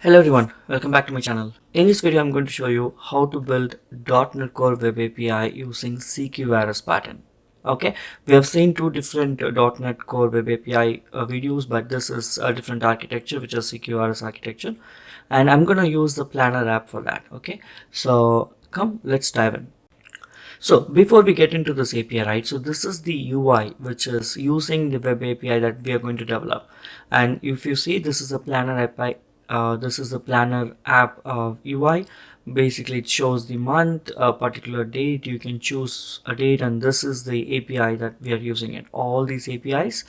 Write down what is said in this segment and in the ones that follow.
Hello everyone, welcome back to my channel. In this video, I'm going to show you how to build .NET Core Web API using CQRS Pattern. Okay, we have seen two different .NET Core Web API videos, but this is a different architecture, which is CQRS architecture, and I'm going to use the Planner app for that. Okay, so come, let's dive in. So before we get into this API, right, so this is the UI, which is using the web API that we are going to develop. And if you see, this is a Planner API. This is the Planner app UI. Basically, it shows the month, a particular date. You can choose a date, and this is the API that we are using it. All these APIs,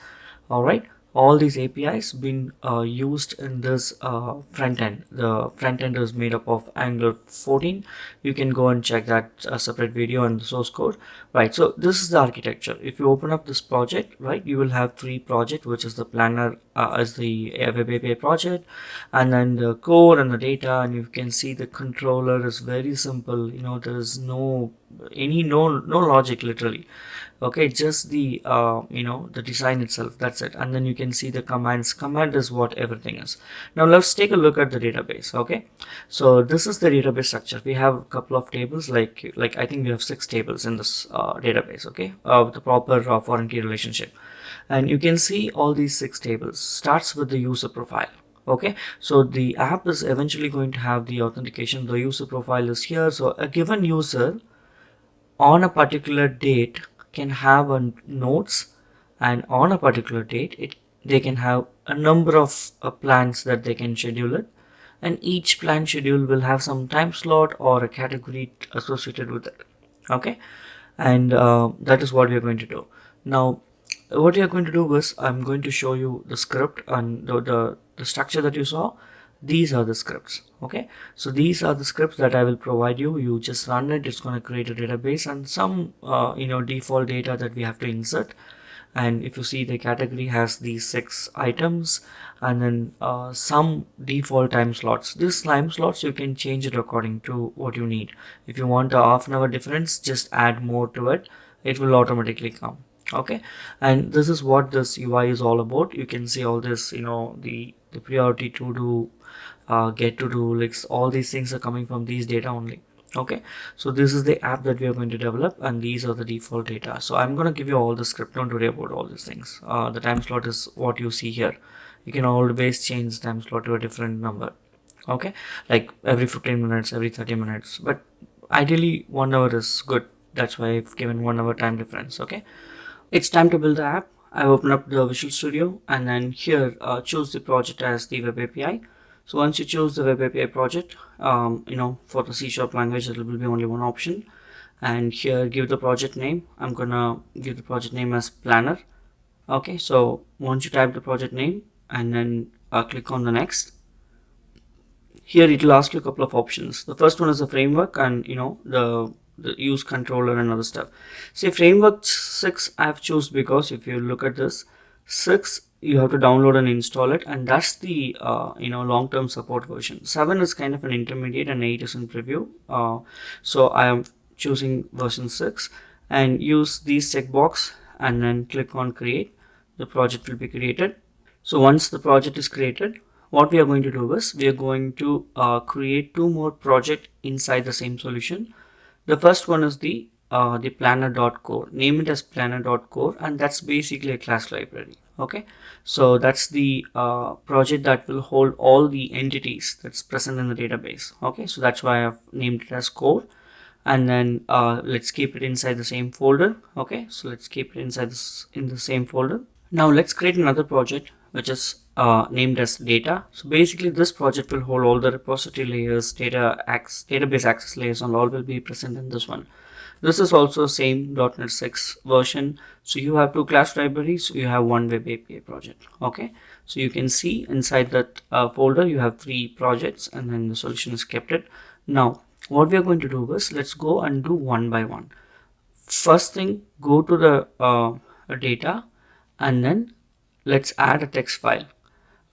all right, all these APIs been used in this front end. The front end is made up of Angular 14. You can go and check that separate video and the source code, right? So this is the architecture. If you open up this project, right, you will have three projects, which is the Planner as the web API project, and then the core and the data. And you can see the controller is very simple. You know, there is no logic literally. Okay, just the the design itself, that's it. And then you can see the commands. Command is what everything is. Now let's take a look at the database. Okay, so this is the database structure. We have a couple of tables, like I think we have 6 tables in this database. Okay, with the proper foreign key relationship, and you can see all these 6 tables starts with the user profile. Okay, so the app is eventually going to have the authentication. The user profile is here. So a given user on a particular date can have a notes, and on a particular date they can have a number of plans that they can schedule it, and each plan schedule will have some time slot or a category associated with it. Okay, and that is what we are going to do. Now what we are going to do is I'm going to show you the script and the structure that you saw. These are the scripts. Okay, so these are the scripts that I will provide you. You just run it. It's going to create a database and some default data that we have to insert. And if you see, the category has these 6 items, and then some default time slots. These time slots you can change it according to what you need. If you want a half-an-hour difference, just add more to it. It will automatically come. Okay, and this is what this UI is all about. You can see all this, the priority to do, get to do, like all these things are coming from these data only. Okay, so this is the app that we are going to develop, and these are the default data. So I'm going to give you all the script. Don't worry about all these things. The time slot is what you see here. You can always change time slot to a different number. Okay, like every 15 minutes, every 30 minutes, but ideally 1 hour is good. That's why I've given 1 hour time difference. Okay, it's time to build the app. I open up the Visual Studio, and then here choose the project as the web API. So once you choose the web API project, for the C# language, it will be only one option. And here give the project name. I'm gonna give the project name as Planner. Okay, so once you type the project name and then click on the next, here it will ask you a couple of options. The first one is the framework, and the use controller and other stuff. See, framework 6 I've chosen because if you look at this 6, you have to download and install it, and that's the long-term support version. 7 is kind of an intermediate, and 8 is in preview. So I am choosing version 6 and use these checkbox and then click on create. The project will be created. So once the project is created, what we are going to do is we are going to create 2 more projects inside the same solution. The first one is the planner.core. Name it as planner.core, and that's basically a class library. Okay, so that's the project that will hold all the entities that's present in the database. Okay, so that's why I've named it as core. And then let's keep it inside the same folder. Okay, so let's keep it inside in the same folder. Now let's create another project which is named as data. So basically this project will hold all the repository layers, database access layers, and all will be present in this one. This is also same .NET 6 version. So you have 2 class libraries, so you have 1 web API project. Okay, so you can see inside that folder you have 3 projects, and then the solution is kept it. Now what we are going to do is let's go and do one by one. First thing, go to the data, and then let's add a text file.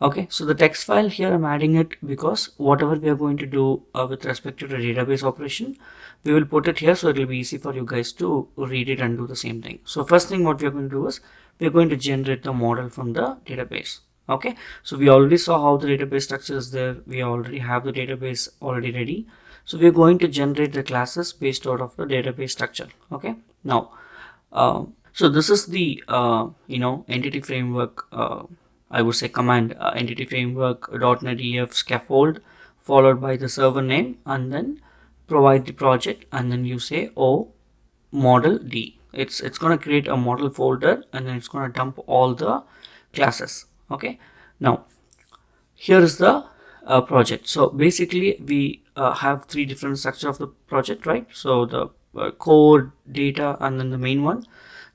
Okay, so the text file here, I'm adding it because whatever we are going to do with respect to the database operation, we will put it here, so it will be easy for you guys to read it and do the same thing. So first thing what we are going to do is we are going to generate the model from the database. Okay, so we already saw how the database structure is there. We already have the database already ready. So we're going to generate the classes based out of the database structure. Okay, now so this is the entity framework, I would say command, entity framework .NET EF scaffold followed by the server name, and then provide the project, and then you say model D. It's going to create a model folder, and then it's going to dump all the classes. Okay, now here is the project. So basically we have three different structure of the project, right? So the core, data, and then the main one.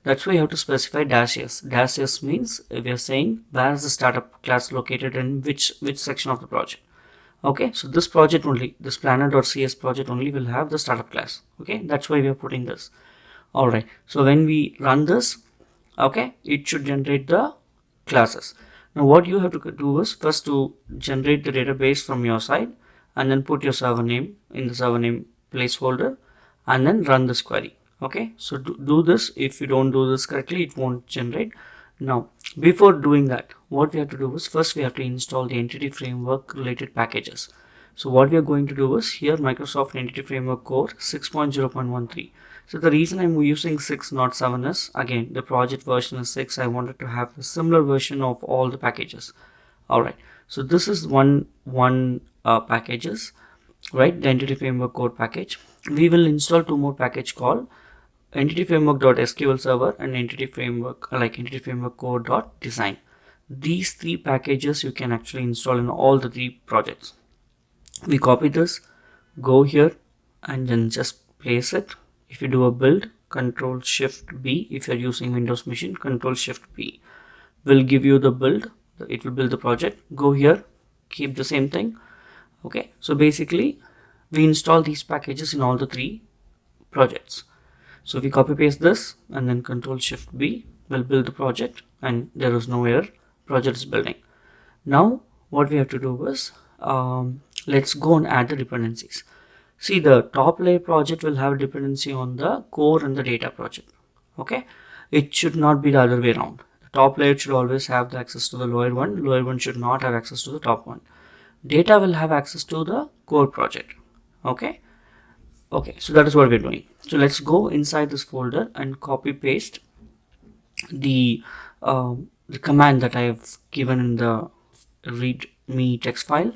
That's why you have to specify dash s. Dash s means we are saying where is the startup class located in which section of the project. Okay, so this project only, this planner.cs project only will have the startup class. Okay, that's why we are putting this. All right, so when we run this, okay, it should generate the classes. Now what you have to do is first to generate the database from your side, and then put your server name in the server name placeholder, and then run this query. Okay, so do this. If you don't do this correctly, it won't generate. Now before doing that, what we have to do is first we have to install the entity framework related packages. So what we are going to do is here Microsoft Entity Framework Core 6.0.13. So the reason I'm using 6 not 7 is, again, the project version is 6. I wanted to have a similar version of all the packages. Alright, so this is one packages, right? The Entity Framework Core package. We will install two more package called Entity Framework.SQL Server and Entity Framework Entity Framework Core.Design. These three packages you can actually install in all the three projects. We copy this, go here, and then just place it. If you do a build, Control Shift B. If you're using Windows machine, Control Shift B will give you the build. It will build the project. Go here, keep the same thing. Okay, so basically we install these packages in all the three projects. So we copy paste this, and then Control Shift B will build the project, and there is no error. Project is building. Now what we have to do is let's go and add the dependencies. See, the top layer project will have dependency on the core and the data project. Okay, it should not be the other way around. The top layer should always have the access to the lower one should not have access to the top one. Data will have access to the core project. Okay, so that is what we're doing. So let's go inside this folder and copy paste the command that I have given in the readme text file.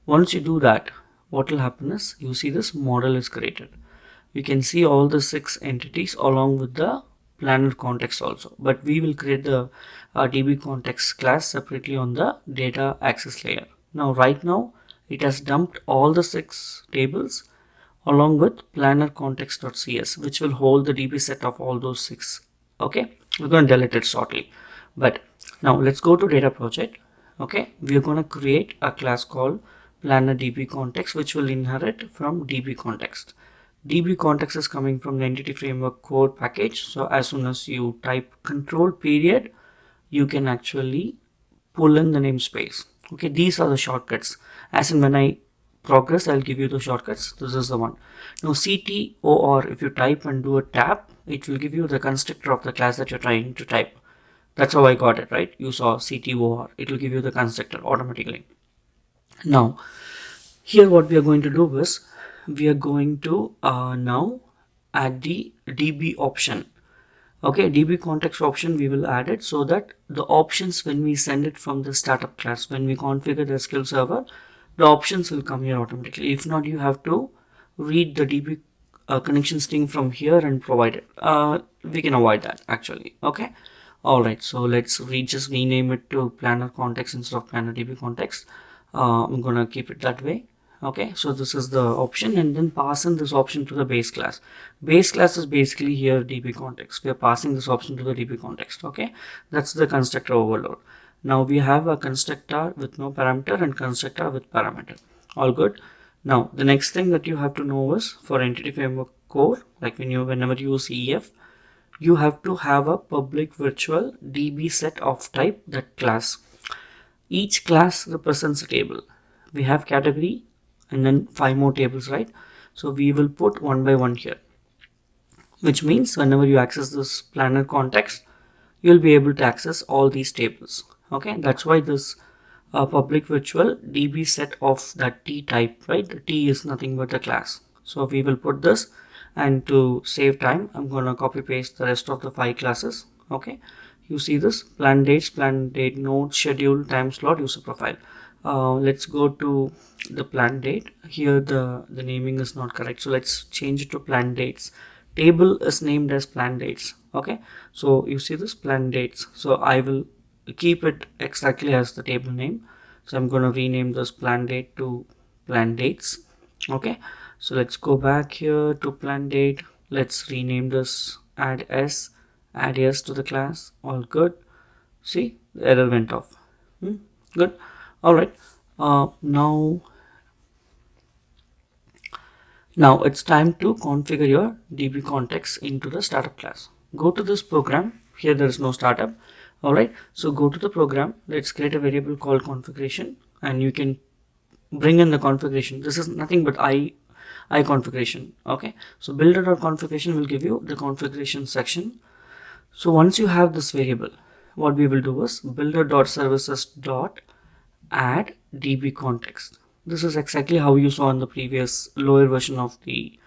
Once you do that, what will happen is you see this model is created. You can see all the 6 entities along with the planner context also, but we will create the db context class separately on the data access layer. Now right now it has dumped all the 6 tables along with planner context.cs, which will hold the db set of all those 6. Okay, we're going to delete it shortly, but now let's go to data project. Okay, we're going to create a class called planner db context, which will inherit from db context. db context is coming from the entity framework core package. So as soon as you type control period, you can actually pull in the namespace. Okay, these are the shortcuts. As in when I progress, I'll give you the shortcuts. This is the one. Now CTOR, if you type and do a tab, it will give you the constructor of the class that you're trying to type. That's how I got it, right? You saw CTOR. It will give you the constructor automatically. Now here what we are going to do is we are going to now add the db option. Okay, db context option we will add it so that the options, when we send it from the startup class, when we configure the SQL server, the options will come here automatically. If not, you have to read the db connection string from here and provide it. We can avoid that actually. Okay, all right, so let's just rename it to planner context instead of planner db context. I'm gonna keep it that way. Okay, so this is the option, and then pass in this option to the base class. Base class is basically here db context. We are passing this option to the db context. Okay, that's the constructor overload. Now we have a constructor with no parameter and constructor with parameter. All good. Now the next thing that you have to know is for entity framework core, like whenever you use EF, you have to have a public virtual db set of type that class. Each class represents a table. We have category and then 5 more tables, right? So we will put one by one here, which means whenever you access this planner context, you'll be able to access all these tables. Okay, that's why this a public virtual DB set of that T type, right? The T is nothing but the class. So we will put this, and to save time, I'm gonna copy paste the rest of the 5 classes. Okay, you see this plan dates, plan date node, schedule, time slot, user profile. Let's go to the plan date. Here the naming is not correct, so let's change it to plan dates. Table is named as plan dates. Okay, so you see this plan dates, so I will keep it exactly as the table name. So I'm going to rename this plan date to plan dates. Okay, so let's go back here to plan date. Let's rename this add yes to the class. All good. See, the error went off. Good. All right. Now it's time to configure your DB context into the startup class. Go to this program. Here there is no startup. All right. So go to the program. Let's create a variable called configuration, and you can bring in the configuration. This is nothing but I configuration. Okay. So builder.configuration will give you the configuration section. So once you have this variable, what we will do is builder.services.add DB context. This is exactly how you saw in the previous lower version of the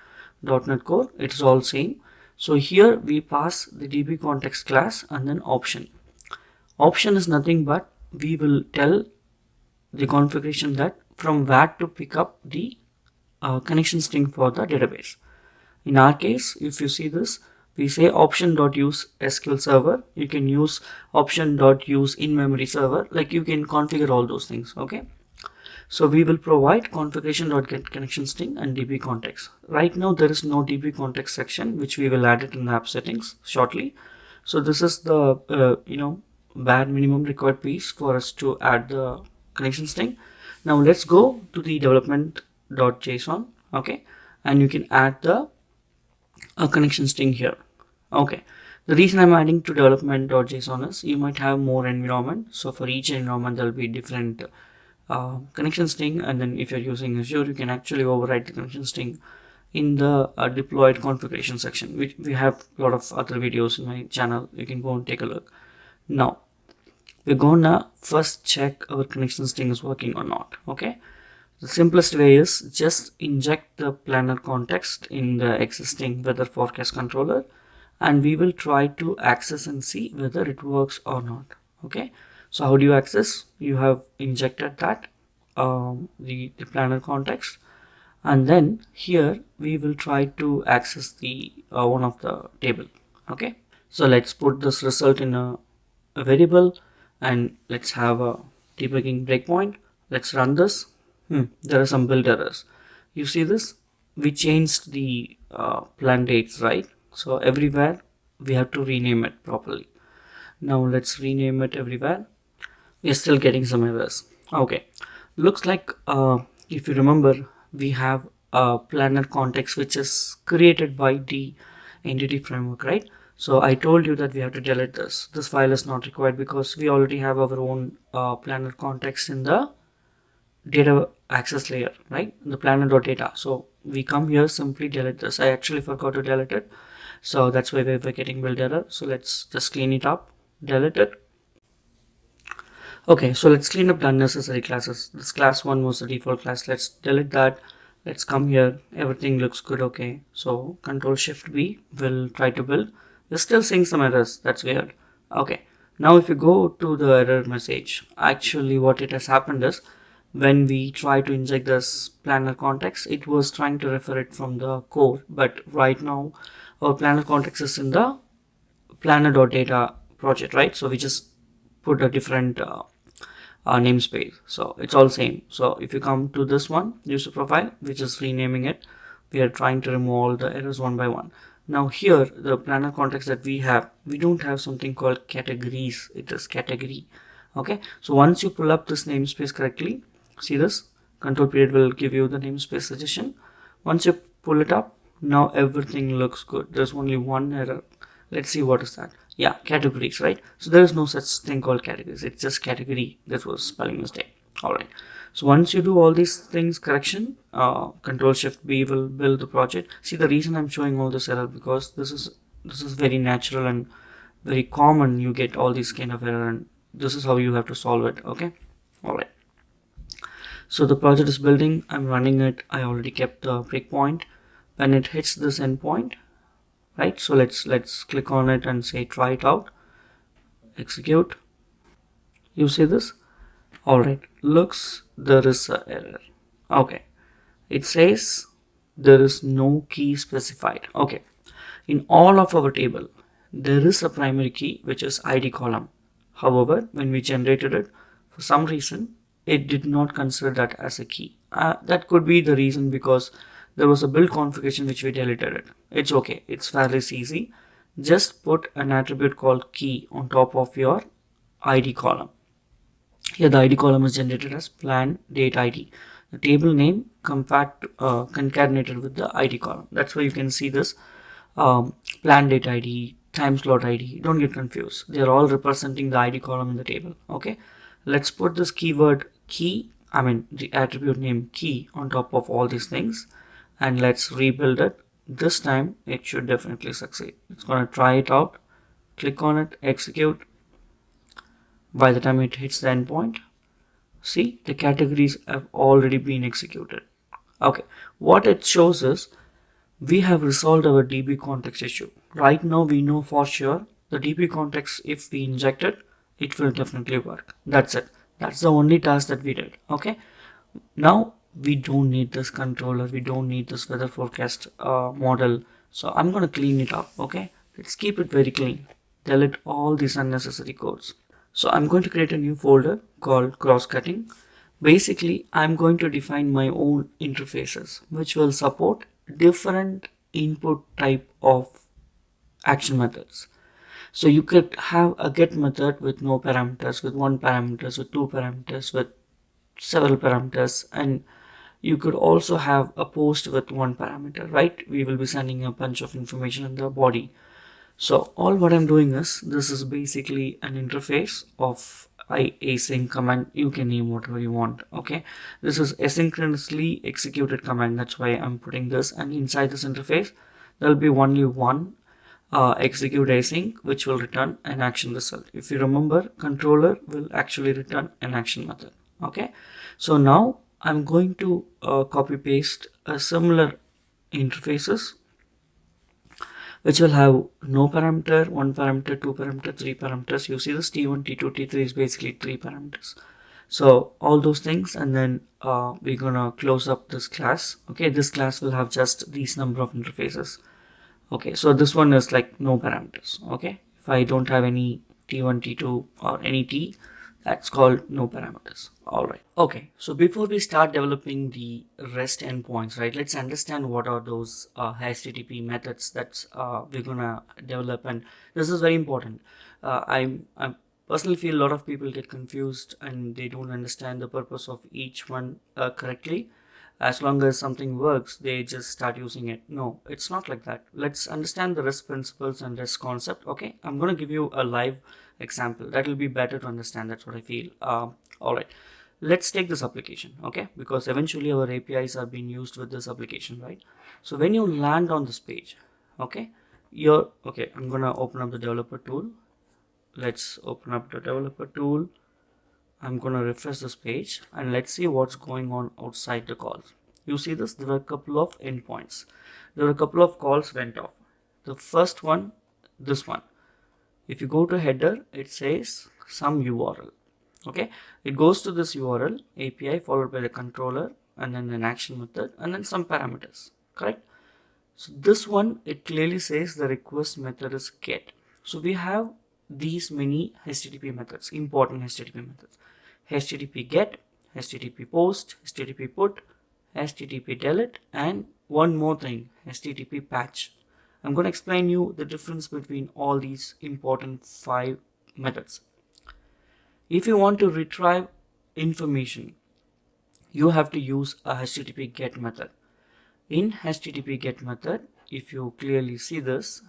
.NET Core. It is all same. So here we pass the DB context class and then option. Option is nothing but we will tell the configuration that from where to pick up the connection string for the database. In our case, if you see this, we say option.use SQL server. You can use option.use in-memory server. Like you can configure all those things. Okay. So we will provide configuration.get connection string and DB context. Right now there is no DB context section, which we will add it in the app settings shortly. So this is the bare minimum required piece for us to add the connection string. Now let's go to the development.json. Okay, and you can add the connection string here. Okay, the reason I'm adding to development.json is you might have more environment. So for each environment there will be different connection string, and then if you're using Azure, you can actually override the connection string in the deployed configuration section, which we have a lot of other videos in my channel. You can go and take a look. Now we're gonna first check our connection string is working or not. Okay, the simplest way is just inject the planner context in the existing weather forecast controller, and we will try to access and see whether it works or not. Okay, so how do you access? You have injected that the planner context, and then here we will try to access the one of the table. Okay, so let's put this result in a variable, and let's have a debugging breakpoint. Let's run this. There are some build errors. You see this? We changed the plan dates, right? So everywhere we have to rename it properly. Now let's rename it everywhere. We are still getting some errors. Okay, looks like if you remember, we have a planner context which is created by the entity framework, right? So I told you that we have to delete this. This file is not required because we already have our own planner context in the data access layer, right? The planner.data. So we come here, simply delete this. I actually forgot to delete it, so that's why we're getting build error. So let's just clean it up, delete it. Okay, so let's clean up the unnecessary classes. This class 1 was the default class. Let's delete that. Let's come here. Everything looks good. Okay, so Control Shift B will try to build. We're still seeing some errors. That's weird. Okay, now if you go to the error message, actually what it has happened is when we try to inject this planner context, it was trying to refer it from the core, but right now our planner context is in the planner.data project, right? So we just put a different namespace, so it's all same. So if you come to this one, user profile, we're just renaming it. We are trying to remove all the errors one by one. Now here, the planner context that we have, we don't have something called categories. It is category. Okay, so once you pull up this namespace correctly, see this control period will give you the namespace suggestion. Once you pull it up, now everything looks good. There's only one error. Let's see what is that. Yeah, categories, right? So there is no such thing called categories. It's just category. This was spelling mistake. All right, so once you do all these things correction, Control Shift B will build the project. See, the reason I'm showing all this error, because this is very natural and very common. You get all these kind of error, and this is how you have to solve it. Okay, all right. So the project is building, I'm running it, I already kept the breakpoint. When it hits this endpoint, right, so let's click on it and say try it out, execute. You see this? All right, looks there is a error. Okay, it says there is no key specified. Okay, in all of our table there is a primary key which is id column. However, when we generated it, for some reason it did not consider that as a key. That could be the reason because there was a build configuration which we deleted it. It's okay, it's fairly easy. Just put an attribute called key on top of your id column. Here the ID column is generated as plan date ID. The table name concatenated with the ID column. That's why you can see this plan date ID, time slot ID. Don't get confused. They are all representing the ID column in the table. Okay. Let's put this keyword key, the attribute name key on top of all these things, and let's rebuild it. This time it should definitely succeed. It's going to try it out. Click on it, execute. By the time it hits the endpoint, see, the categories have already been executed. Okay, what it shows is we have resolved our DB context issue. Right now we know for sure the DB context, if we inject it, it will definitely work. That's it. That's the only task that we did. Okay, now we don't need this controller, we don't need this weather forecast model. So I'm going to clean it up. Okay, let's keep it very clean. Delete all these unnecessary codes. So I'm going to create a new folder called cross-cutting. Basically, I'm going to define my own interfaces which will support different input type of action methods. So you could have a get method with no parameters, with one parameters, with two parameters, with several parameters, and you could also have a post with one parameter, right? We will be sending a bunch of information in the body. So all what I'm doing is, this is basically an interface of async command. You can name whatever you want. Okay, this is asynchronously executed command. That's why I'm putting this. And inside this interface, there will be only one execute async, which will return an action result. If you remember, controller will actually return an action method. Okay, so now I'm going to copy paste a similar interfaces which will have no parameter, one parameter, two parameter, three parameters. You see this T1, T2, T3 is basically three parameters. So all those things, and then we're gonna close up this class. Okay, this class will have just these number of interfaces. Okay, so this one is like no parameters. Okay, if I don't have any T1, T2 or any T, that's called no parameters. All right. Okay, so before we start developing the REST endpoints, right, let's understand what are those HTTP methods that we're gonna develop, and this is very important. I personally feel a lot of people get confused and they don't understand the purpose of each one correctly. As long as something works, they just start using it. No, it's not like that. Let's understand the REST principles and REST concept. Okay, I'm going to give you a live example that will be better to understand. That's what I feel. All right, let's take this application. Okay, because eventually our APIs are being used with this application, right? So when you land on this page, okay, I'm going to open up the developer tool. Let's open up the developer tool. I'm gonna refresh this page and let's see what's going on outside the calls. You see this, there are a couple of endpoints. There are a couple of calls went off. The first one, this one. If you go to header, it says some URL. Okay, it goes to this URL, API followed by the controller and then an action method and then some parameters, correct? So this one, it clearly says the request method is get. So we have these many HTTP methods, important HTTP methods. HTTP get, HTTP post, HTTP put, HTTP delete, and one more thing, HTTP patch. I'm going to explain you the difference between all these important 5 methods. If you want to retrieve information, you have to use a HTTP get method. In HTTP get method, if you clearly see this,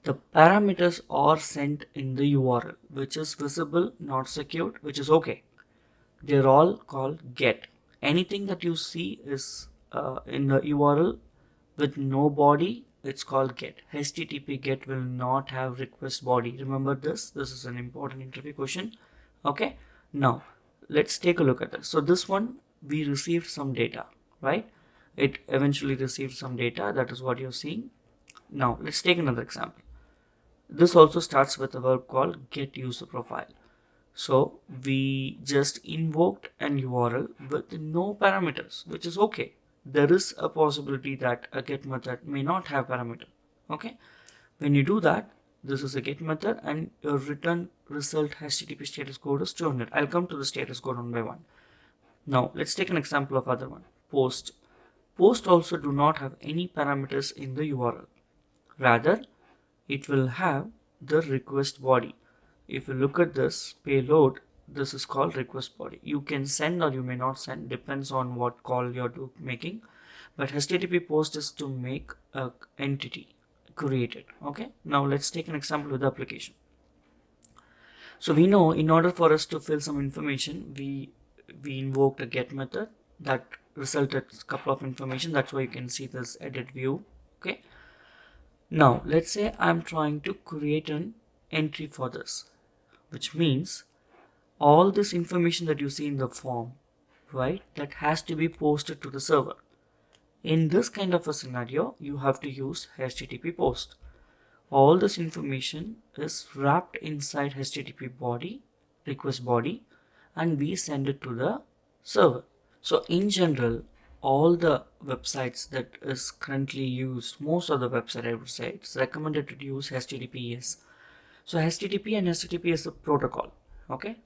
the parameters are sent in the URL, which is visible, not secured, which is okay. They're all called get. Anything that you see is in the URL with no body, it's called get. HTTP get will not have request body. Remember this. This is an important interview question. Okay. Now let's take a look at this. So this one, we received some data, right? It eventually received some data. That is what you're seeing. Now let's take another example. This also starts with a verb called get user profile. So we just invoked an URL with no parameters, which is okay. There is a possibility that a get method may not have parameter. Okay. When you do that, this is a get method and your return result HTTP status code is 200. I'll come to the status code one by one. Now let's take an example of other one. Post. Post also do not have any parameters in the URL. Rather, it will have the request body. If you look at this payload, this is called request body. You can send or you may not send, depends on what call you're making. But HTTP post is to make a entity created. Okay. Now let's take an example with the application. So we know in order for us to fill some information, we invoked a get method that resulted a couple of information. That's why you can see this edit view. Okay. Now let's say I'm trying to create an entry for this, which means all this information that you see in the form, right, that has to be posted to the server. In this kind of a scenario, you have to use HTTP post. All this information is wrapped inside HTTP body, request body, and we send it to the server. So in general, all the websites that is currently used, most of the website I would say, it's recommended to use HTTPS. So HTTP and HTTP is a protocol, okay?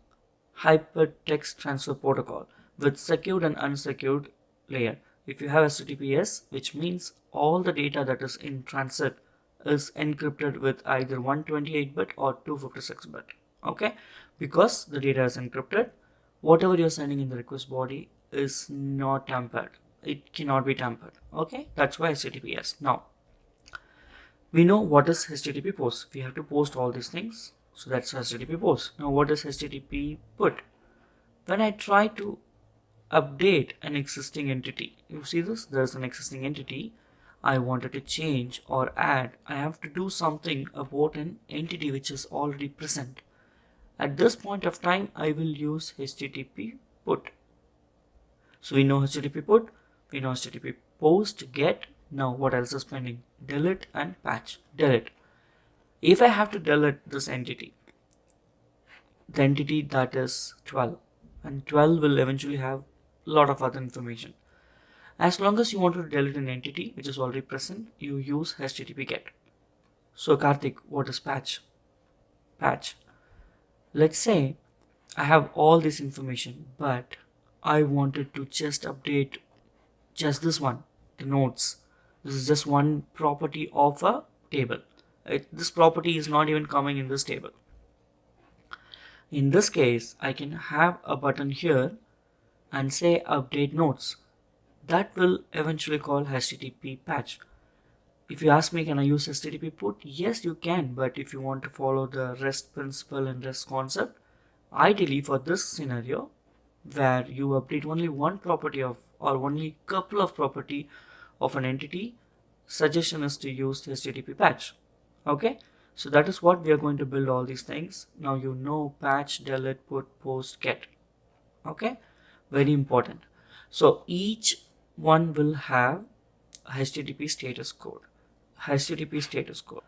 Hypertext transfer protocol with secured and unsecured layer. If you have HTTPS, which means all the data that is in transit is encrypted with either 128-bit or 256-bit, okay? Because the data is encrypted, whatever you're sending in the request body is not tampered. It cannot be tampered, okay? That's why HTTPS. Now, we know what is HTTP post. We have to post all these things. So that's HTTP post. Now what is HTTP put? When I try to update an existing entity, you see this? There's an existing entity. I wanted to change or add. I have to do something about an entity which is already present. At this point of time, I will use HTTP put. So we know HTTP put, we know HTTP post, get. Now what else is pending? Delete and patch. Delete. If I have to delete this entity, the entity that is 12, and 12 will eventually have a lot of other information. As long as you want to delete an entity which is already present, you use HTTP get. So Karthik, what is patch? Patch. Let's say I have all this information, but I wanted to just update just this one, the nodes. This is just one property of a table. This property is not even coming in this table. In this case, I can have a button here and say update nodes. That will eventually call HTTP patch. If you ask me, can I use HTTP put? Yes, you can, but if you want to follow the REST principle and REST concept, ideally for this scenario, where you update only one property of or only couple of property of an entity, suggestion is to use the HTTP patch. Okay, so that is what we are going to build all these things. Now you know patch, delete, put, post, get. Okay, very important. So each one will have HTTP status code. HTTP status code.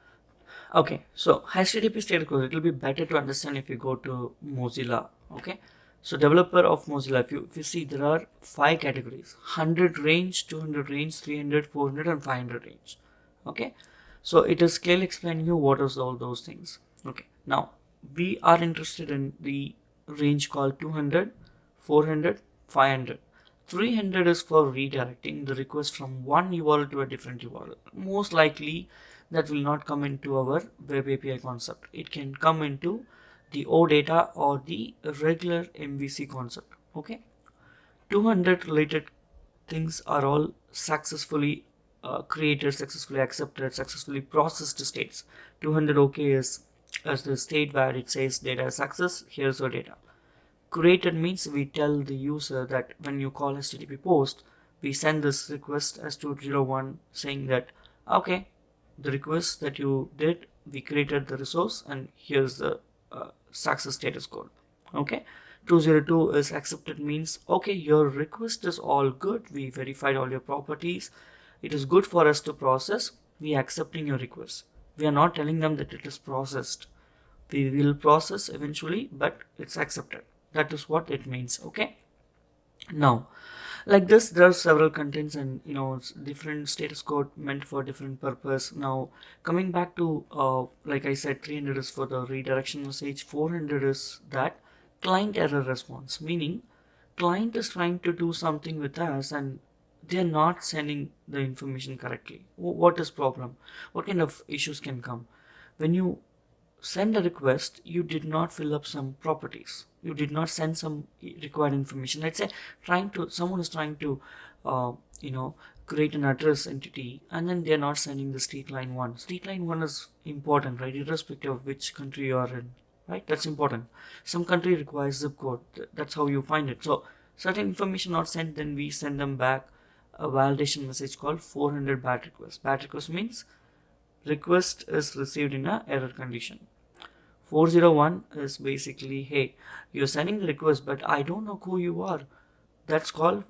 Okay, so HTTP status code, it will be better to understand if you go to Mozilla. Okay, so developer of Mozilla, if you see, there are 5 categories: 100 range, 200 range, 300, 400 and 500 range. Okay, so it is clearly explaining you what is all those things. Okay, now we are interested in the range called 200, 400, 500. 300 is for redirecting the request from one URL to a different URL. Most likely that will not come into our web API concept. It can come into the OData or the regular MVC concept. Okay, 200 related things are all successfully created, successfully accepted, successfully processed states. 200 OK is as the state where it says data is success, here's your data. Created means we tell the user that when you call HTTP post, we send this request as 201 saying that, okay, the request that you did, we created the resource and here's the success status code. Okay, 202 is accepted, means okay, your request is all good, we verified all your properties, it is good for us to process, we are accepting your request. We are not telling them that it is processed, we will process eventually, but it's accepted. That is what it means. Okay, now like this there are several contents, and it's different status code meant for different purpose. Now coming back to like I said, 300 is for the redirection message, 400 is that client error response, meaning client is trying to do something with us and they are not sending the information correctly. What is problem? What kind of issues can come when you send a request? You did not fill up some properties, you did not send some required information. Let's say someone is trying to uh, you know create an address entity, and then they're not sending the street line one. Street line one is important, right? Irrespective of which country you are in, right? That's important. Some country requires zip code. That's how you find it. So certain information not sent, then we send them back a validation message called 400 bad request. Bad request means request is received in a error condition. 401 is basically, hey, you're sending the request, but I don't know who you are. That's called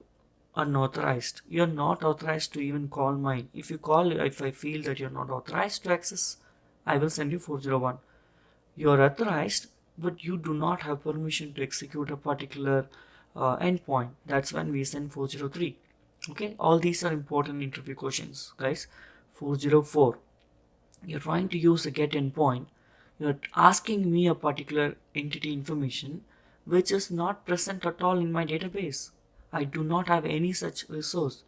unauthorized. You're not authorized to even call mine. If I feel that you're not authorized to access, I will send you 401. You're authorized, but you do not have permission to execute a particular endpoint. That's when we send 403. Okay, all these are important interview questions, guys. 404, you're trying to use a get endpoint, you're asking me a particular entity information which is not present at all in my database. I do not have any such resource.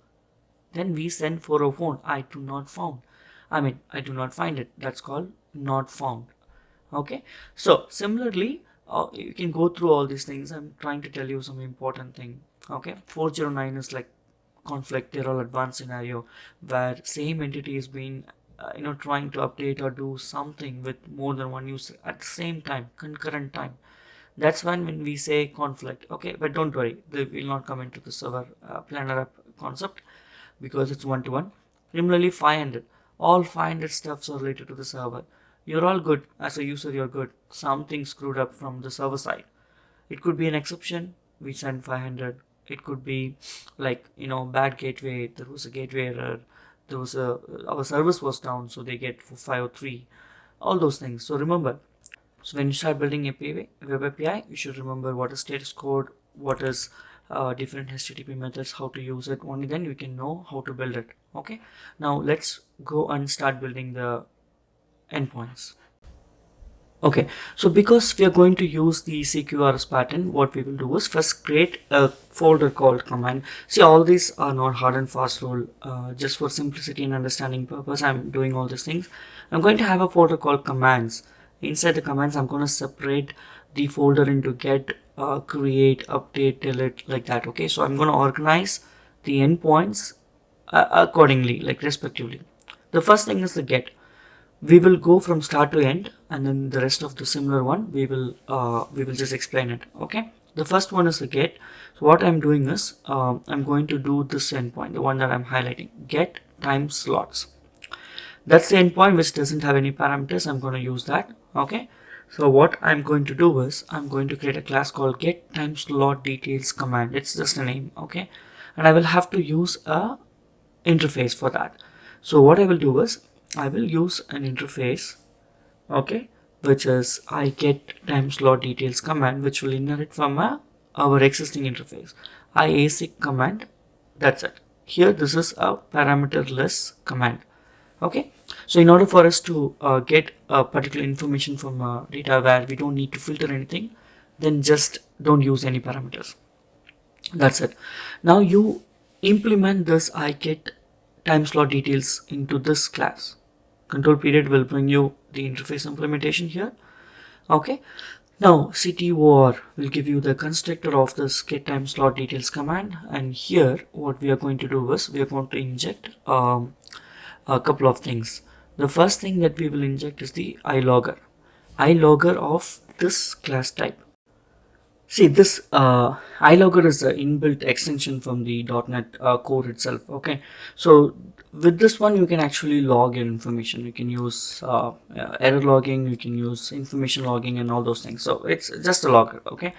Then we send 404, I do not find it. That's called not found. Okay, so similarly, you can go through all these things. I'm trying to tell you some important thing. Okay, 409 is like conflict. They're all advanced scenario where same entity is being trying to update or do something with more than one user at the same time, concurrent time. That's when we say conflict. Okay, but don't worry, they will not come into the server planner app concept because it's one-to-one. Similarly, 500, all 500 stuffs are related to the server. You're all good as a user, you're good. Something screwed up from the server side. It could be an exception, we send 500. It could be like bad gateway, there was a gateway error, there was a our service was down, so they get 503. All those things. So remember, so when you start building a web API, you should remember what is status code, what is different HTTP methods, how to use it. Only then you can know how to build it. Okay, now let's go and start building the endpoints. Okay, so because we are going to use the CQRS pattern, what we will do is first create a folder called command. See, all these are not hard and fast rule. Just for simplicity and understanding purpose, I'm doing all these things. I'm going to have a folder called commands. Inside the commands, I'm going to separate the folder into get, create, update, delete, like that. Okay, so I'm going to organize the endpoints accordingly, like respectively. The first thing is the get. We will go from start to end, and then the rest of the similar one we will just explain it. Okay, the first one is the get. So what I'm doing is I'm going to do this endpoint, the one that I'm highlighting, get time slots. That's the endpoint which doesn't have any parameters. I'm going to use that. Okay, so what I'm going to do is I'm going to create a class called get time slot details command. It's just a name. Okay, and I will have to use a interface for that. So what I will do is I will use an interface, okay, which is I get time slot details command, which will inherit from our existing interface. IASIC command, that's it. Here this is a parameterless command. Okay, so in order for us to get a particular information from data where we don't need to filter anything, then just don't use any parameters. That's it. Now you implement this I get time slot details into this class. Control period will bring you the interface implementation here. Okay. Now CTOR will give you the constructor of this get time slot details command, and here what we are going to do is we are going to inject a couple of things. The first thing that we will inject is the iLogger of this class type. See, this iLogger is the inbuilt extension from the .NET Core itself. Okay, so with this one, you can actually log your information. You can use error logging, you can use information logging, and all those things. So it's just a logger. Okay,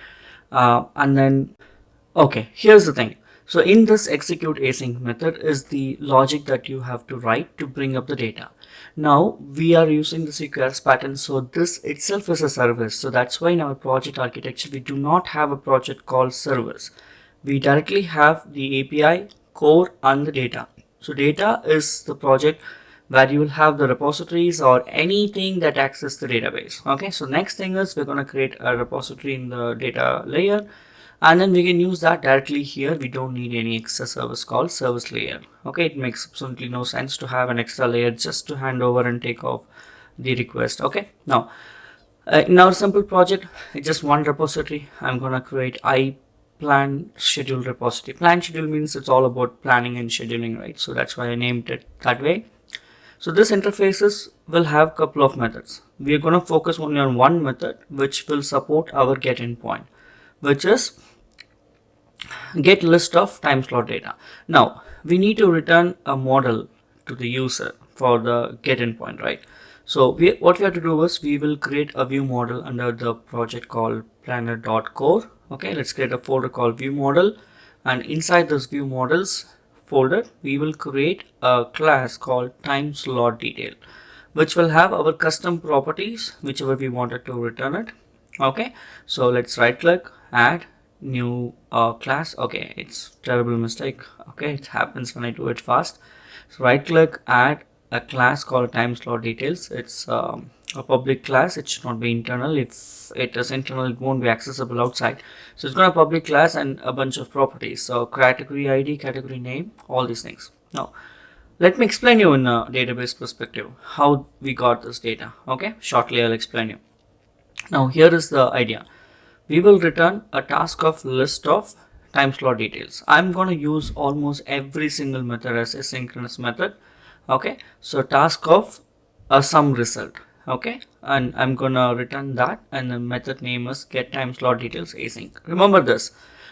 and then okay, here's the thing. So in this execute async method is the logic that you have to write to bring up the data. Now we are using the CQRS pattern, so this itself is a service. So that's why in our project architecture we do not have a project called service. We directly have the API, core, and the data. So data is the project where you will have the repositories or anything that access the database. Okay, so next thing is we're going to create a repository in the data layer, and then we can use that directly here. We don't need any extra service called service layer. Okay, it makes absolutely no sense to have an extra layer just to hand over and take off the request. Okay, now in our simple project, it's just one repository. I'm gonna create I plan schedule repository. Plan schedule means it's all about planning and scheduling, right? So that's why I named it that way. So this interfaces will have a couple of methods. We are going to focus only on one method which will support our get endpoint, which is get list of time slot data. Now we need to return a model to the user for the get endpoint, right? So what we have to do is we will create a view model under the project called planner.core. Okay, let's create a folder called view model, and inside this view models folder we will create a class called time slot detail, which will have our custom properties whichever we wanted to return it. Okay, so let's right click, add new class. Okay, it's terrible mistake. Okay, it happens when I do it fast. So right click, add a class called time slot details. It's a public class. It should not be internal. If it is internal, it won't be accessible outside. So it's got a public class and a bunch of properties. So category ID, category name, all these things. Now let me explain you in a database perspective how we got this data. Okay, shortly I'll explain you. Now here is the idea. We will return a task of list of time slot details. I'm going to use almost every single method as a synchronous method. Okay, so task of a sum result. Okay, and I'm gonna return that, and the method name is get time slot details async. Remember this,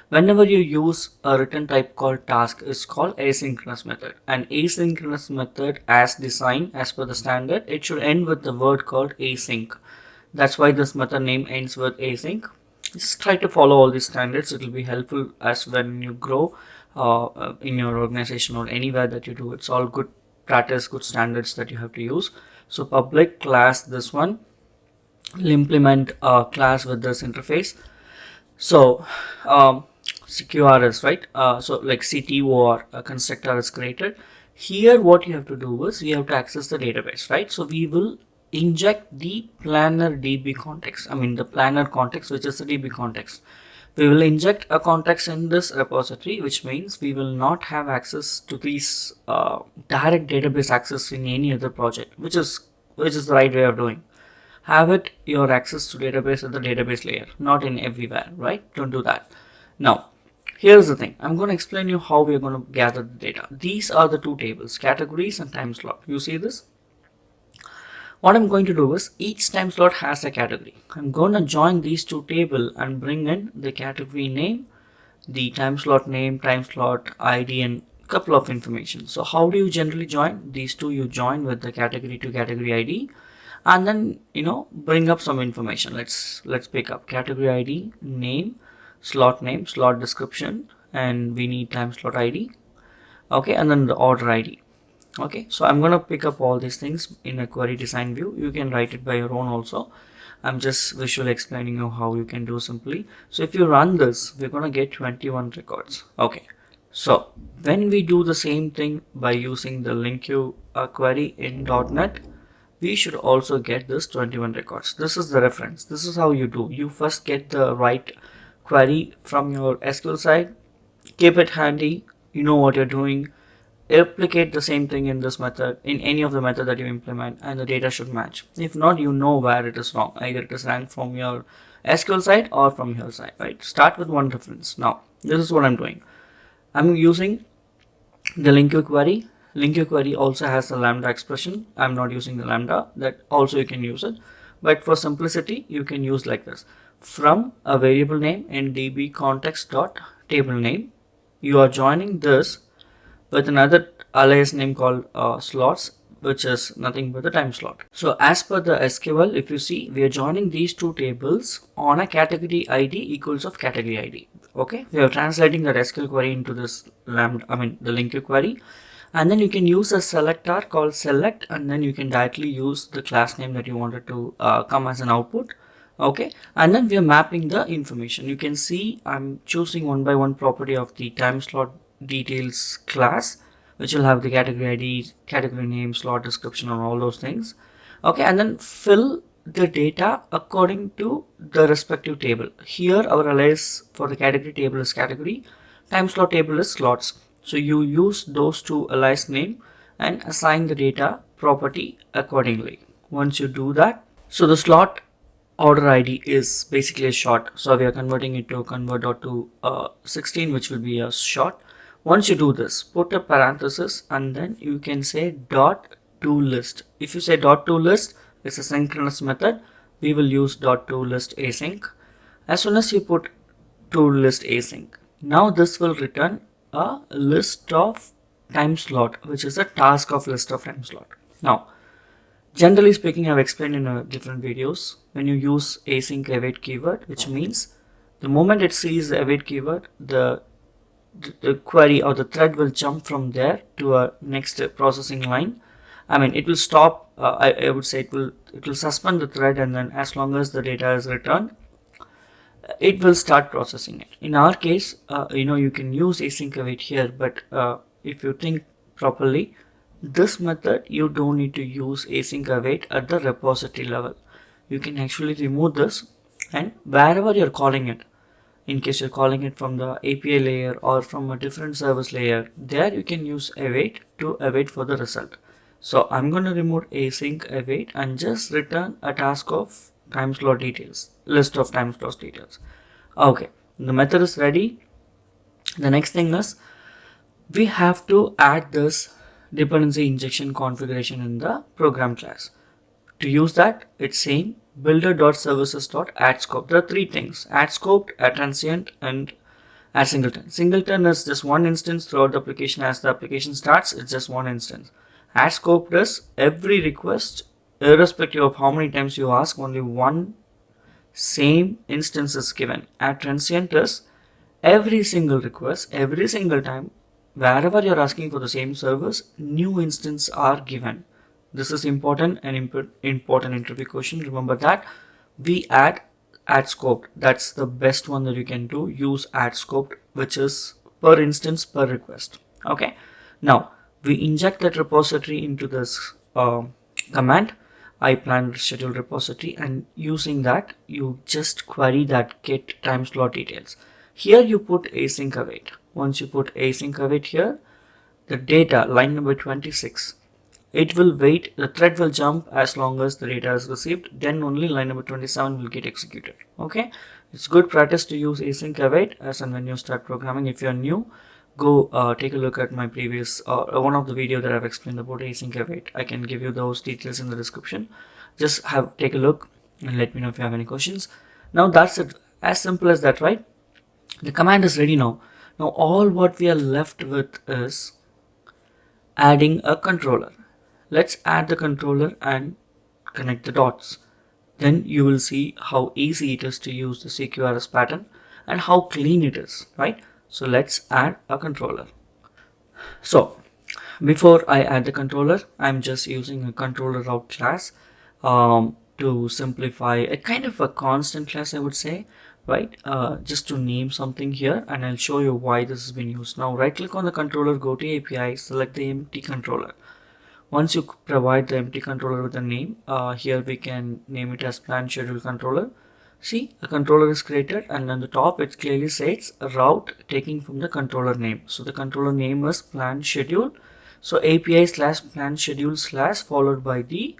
whenever you use a return type called task is called asynchronous method, and asynchronous method as designed as per the standard, it should end with the word called async. That's why this method name ends with async. Just try to follow all these standards. It will be helpful as when you grow in your organization or anywhere that you do. It's all good practice, good standards that you have to use. So public class, this one will implement a class with this interface. So CQRS, right? So like CTOR, a constructor is created. Here what you have to do is you have to access the database, right? So we will inject the planner DB context. I mean the planner context, which is the DB context. We will inject a context in this repository, which means we will not have access to these direct database access in any other project, which is the right way of doing. Have it your access to database at the database layer, not in everywhere, right? Don't do that. Now here's the thing, I'm going to explain you how we're going to gather the data. These are the two tables, categories and time slot. You see this? What I'm going to do is each time slot has a category. I'm going to join these two tables and bring in the category name, the time slot name, time slot ID, and a couple of information. So how do you generally join these two? You join with the category to category ID, and then bring up some information. Let's pick up category ID, name, slot description, and we need time slot ID. Okay, and then the order ID. Okay, so I'm gonna pick up all these things in a query design view. You can write it by your own also. I'm just visually explaining you how you can do simply. So if you run this, we're gonna get 21 records. Okay, so when we do the same thing by using the LINQ query in .NET, we should also get this 21 records. This is the reference. This is how you do. You first get the right query from your SQL side, keep it handy, you know what you're doing, replicate the same thing in this method, in any of the method that you implement, and the data should match. If not, you know where it is wrong. Either it is ranked from your SQL side or from your side, right? Start with one reference. Now, this is what I'm doing. I'm using the LINQ query. LINQ query also has the lambda expression. I'm not using the lambda. That also you can use it. But for simplicity, you can use like this. from a variable name in db context dot table name. You are joining this with another alias name called slots, which is nothing but the time slot. So as per the SQL, if you see, we are joining these two tables on a category ID equals of category ID. Okay, we are translating that SQL query into this lambda, the LINQ query, and then you can use a selector called select, and then you can directly use the class name that you wanted to come as an output. Okay, and then we are mapping the information. You can see I'm choosing one by one property of the time slot details class, which will have the category ID, category name, slot description, and all those things. Okay, and then fill the data according to the respective table. Here our alias for the category table is category, time slot table is slots. So you use those two alias name and assign the data property accordingly. Once you do that, so the slot order ID is basically a short, so we are converting it to convert to 16, which will be a short. Once you do this, put a parenthesis and then you can say dot to list. If you say dot to list, it's a synchronous method. We will use dot to list async. As soon as you put to list async, now this will return a list of time slot, which is a task of list of time slot. Now, generally speaking, I've explained in different videos, when you use async await keyword, which means the moment it sees the await keyword, the query or the thread will jump from there to a next processing line. It will stop. I would say it will suspend the thread, and then as long as the data is returned, it will start processing it. In our case, you can use async await here, but if you think properly, this method you don't need to use async await at the repository level. You can actually remove this, and wherever you're calling it, in case you're calling it from the API layer or from a different service layer, there you can use await to await for the result. So I'm going to remove async await and just return a task of time slot details, list of time slot details. Okay, the method is ready. The next thing is we have to add this dependency injection configuration in the program class. To use that, it's same builder.services.addScope. There are three things: add scope, add transient, and add singleton. Singleton is just one instance throughout the application. As the application starts, it's just one instance. Add scope is every request, irrespective of how many times you ask, only one same instance is given. Add transient is every single request, every single time, wherever you're asking for the same service, new instances are given. This is important and important interview question. Remember that we add scope. That's the best one that you can do. Use add scope, which is per instance per request. Okay. Now we inject that repository into this command plan schedule repository, and using that you just query that get time slot details. Here you put async await. Once you put async await here, the data line number 26, it will wait, the thread will jump as long as the data is received, then only line number 27 will get executed. Okay, it's good practice to use async await as and when you start programming. If you're new, go take a look at my previous one of the video that I've explained about async await. I can give you those details in the description. Just take a look and let me know if you have any questions. Now that's it, as simple as that, right? The command is ready now. Now all what we are left with is adding a controller. Let's add the controller and connect the dots. Then you will see how easy it is to use the CQRS pattern and how clean it is, right? So let's add a controller. So before I add the controller, I'm just using a controller route class to simplify a kind of a constant class, I would say, right? Just to name something here, and I'll show you why this has been used. Now right click on the controller, go to API, select the empty controller. Once you provide the empty controller with a name, here we can name it as plan schedule controller. See, a controller is created, and on the top it clearly says a route taking from the controller name. So the controller name is plan schedule. So API slash plan schedule slash followed by the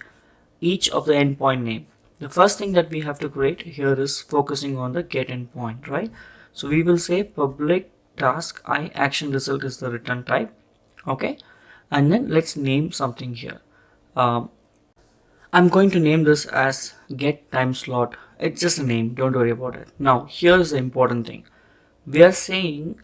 each of the endpoint name. The first thing that we have to create here is focusing on the get endpoint, right? So we will say public task I action result is the return type. Okay, and then let's name something here. I'm going to name this as get time slot. It's just a name, don't worry about it. Now here's the important thing. We are saying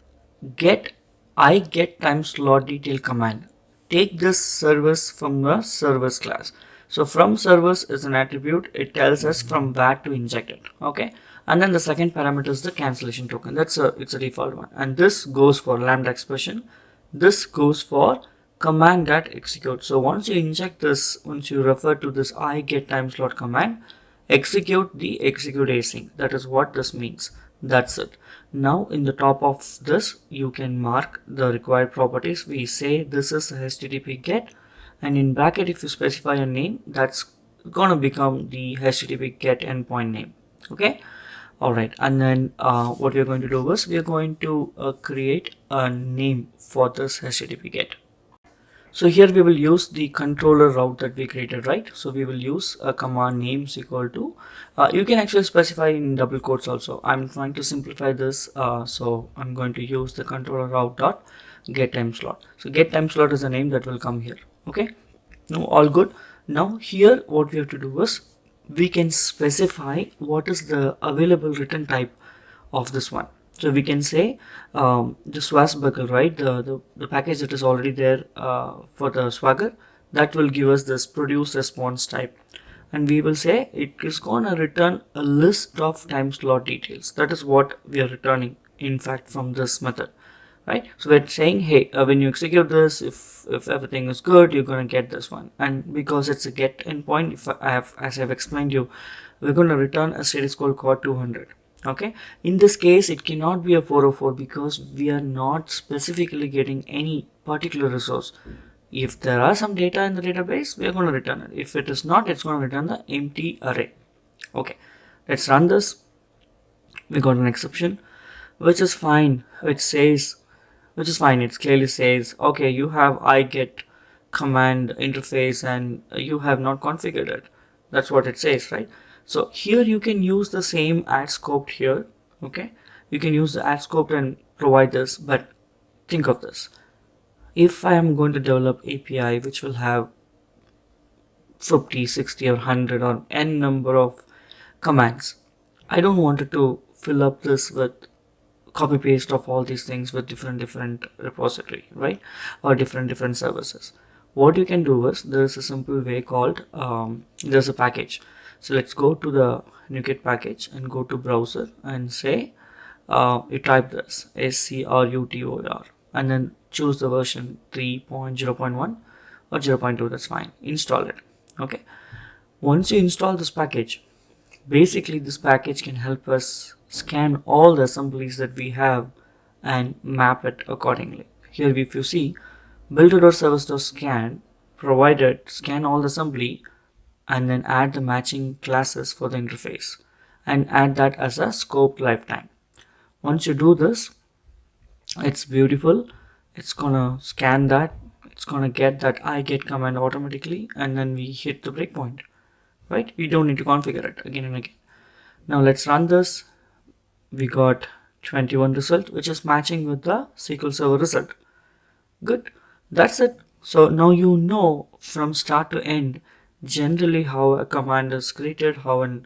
get I get time slot detail command. Take this service from the service class. So from service is an attribute. It tells us from where to inject it. Okay. And then the second parameter is the cancellation token. It's a default one. And this goes for lambda expression. This goes for command that executes. So once you inject this, once you refer to this I get time slot command, execute the execute async. That is what this means. That's it. Now in the top of this, you can mark the required properties. We say this is HTTP get, and in bracket if you specify a name, that's gonna become the HTTP get endpoint name. Okay. Alright, and then what we're going to do is we're going to create a name for this HTTP get. So here we will use the controller route that we created, right? So we will use a command name is equal to, you can actually specify in double quotes also. I'm trying to simplify this, so I'm going to use the controller route dot get time slot. So get time slot is a name that will come here. Okay, now all good. Now here what we have to do is we can specify what is the available return type of this one. So we can say the swasbuckle, right? The package that is already there for the swagger, that will give us this produce response type. And we will say it is going to return a list of time slot details. That is what we are returning, in fact, from this method, right? So we're saying, hey, when you execute this, if everything is good, you're going to get this one. And because it's a get endpoint, if I have, as I've explained you, we're going to return a status code called 200. Okay, in this case it cannot be a 404 because we are not specifically getting any particular resource. If there are some data in the database, we are going to return it. If it is not, it's going to return the empty array. Okay, let's run this. We got an exception, which is fine. It clearly says, okay, you have I get command interface and you have not configured it. That's what it says, right? So here you can use the same add scoped here. Okay, you can use the add scoped and provide this, but think of this. If I am going to develop API which will have 50, 60 or 100 or n number of commands, I don't want it to fill up this with copy paste of all these things with different repository, right? Or different services. What you can do is there's a simple way called there's a package. So let's go to the NuGet package and go to browser and say you type this SCRUTOR and then choose the version 3.0.1 or 0.2, that's fine. Install it. Okay, once you install this package, basically this package can help us scan all the assemblies that we have and map it accordingly. Here if you see builder.service.scan provided scan all the assembly and then add the matching classes for the interface and add that as a scoped lifetime. Once you do this, it's beautiful. It's gonna scan that, it's gonna get that I get command automatically, and then we hit the breakpoint, right? We don't need to configure it again and again. Now let's run this. We got 21 result, which is matching with the SQL Server result. Good, that's it. So now you know from start to end generally how a command is created, how a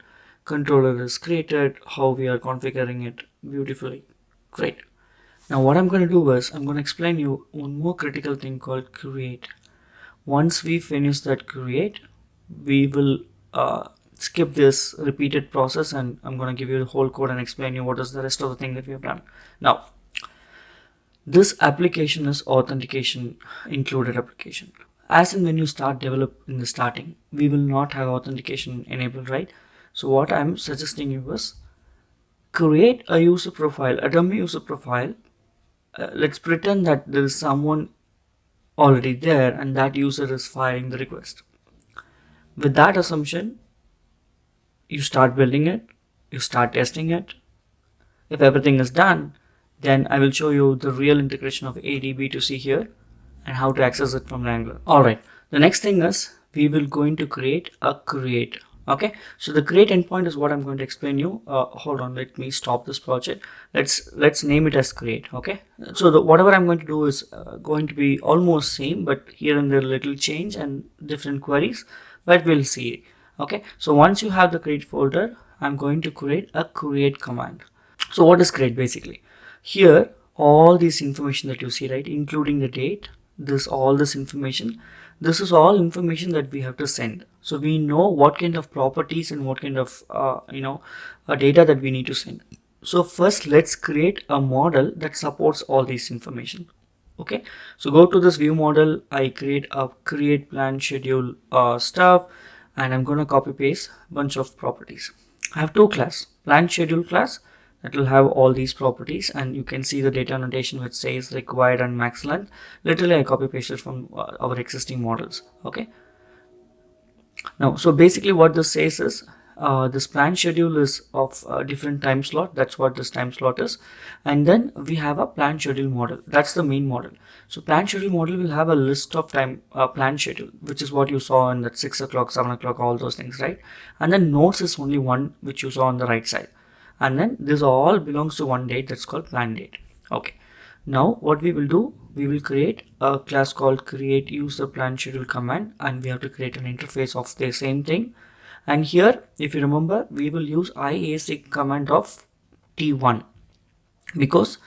controller is created, how we are configuring it beautifully. Great. Now what I'm going to do is I'm going to explain you one more critical thing called create. Once we finish that create, we will skip this repeated process and I'm going to give you the whole code and explain you what is the rest of the thing that we have done. Now this application is authentication included application. As in when you start develop in the starting, we will not have authentication enabled, right? So what I'm suggesting you is create a user profile, a dummy user profile. Let's pretend that there is someone already there and that user is firing the request. With that assumption, you start building it, you start testing it. If everything is done, then I will show you the real integration of ADB2C here and how to access it from Wrangler. Alright, the next thing is we will going to create a create. Okay, so the create endpoint is what I'm going to explain you. Hold on, let me stop this project. Let's name it as create. Okay, so whatever I'm going to do is going to be almost same, but here and there little change and different queries. but we'll see. Okay, so once you have the create folder, I'm going to create a create command. So what is create basically? Here, all this information that you see, right, including the date, all this information, this is all information that we have to send. So we know what kind of properties and what kind of data that we need to send. So first, let's create a model that supports all this information. Okay, so go to this view model. I create a create plan schedule stuff, and I'm going to copy paste bunch of properties. I have two class, plan schedule class that will have all these properties, and you can see the data annotation which says required and max length. Literally I copy pasted from our existing models. Okay, now, so basically what this says is this plan schedule is of a different time slot. That's what this time slot is. And then we have a plan schedule model. That's the main model. So plan schedule model will have a list of time plan schedule, which is what you saw in that 6 o'clock, 7 o'clock, all those things, right? And then nodes is only one, which you saw on the right side. And then this all belongs to one date, that's called plan date. Okay. Now what we will do, we will create a class called create user plan schedule command, and we have to create an interface of the same thing. And here, if you remember, we will use IAC command of T1, because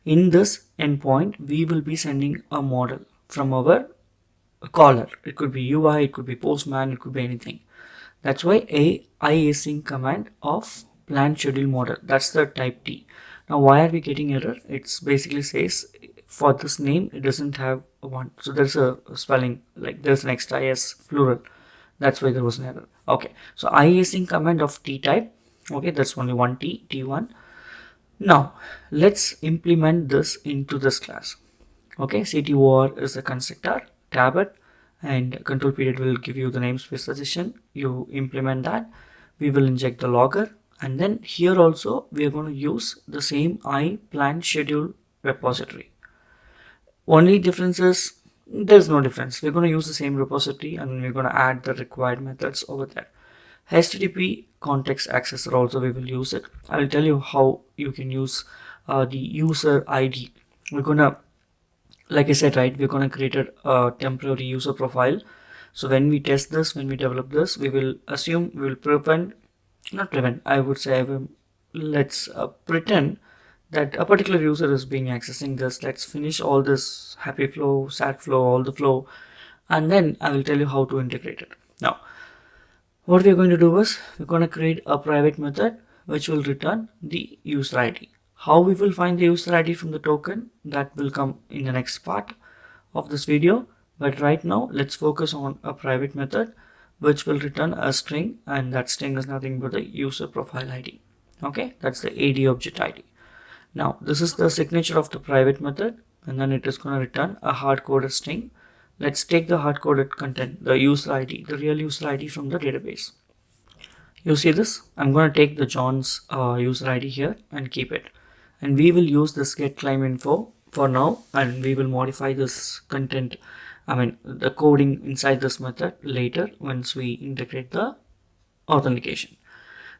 in this endpoint we will be sending a model from our caller. It could be UI, it could be postman, it could be anything. That's why a IAC command of plan schedule model, that's the type T. Now why are we getting error? It's basically says for this name it doesn't have one, so there's a spelling, like there's an extra s plural. That's why there was an error. Okay, so IAC command of T type. Okay, that's only one T, T1. Now let's implement this into this class. Okay, CTOR is the constructor, tab it, and control period will give you the namespace suggestion. You implement that. We will inject the logger, and then here also we are going to use the same I plan schedule repository. Only difference is there's no difference. We're going to use the same repository, and we're going to add the required methods over there. HTTP context accessor also we will use it. I will tell you how you can use the user ID. We're gonna, like I said, right, we're gonna create a temporary user profile. So when we test this, when we develop this, we will assume, we will not prevent, I would say, let's pretend that a particular user is being accessing this. Let's finish all this happy flow, sad flow, all the flow, and then I will tell you how to integrate it. Now, what we're going to do is we're going to create a private method which will return the user ID. How we will find the user ID from the token, that will come in the next part of this video. But right now, let's focus on a private method which will return a string, and that string is nothing but the user profile ID. Okay, that's the AD object ID. Now, this is the signature of the private method, and then it is going to return a hard-coded string. Let's take the hard-coded content, the user ID, the real user ID from the database. You see this? I'm going to take the John's user ID here and keep it. And we will use this get claim info for now, and we will modify this content, the coding inside this method later once we integrate the authentication.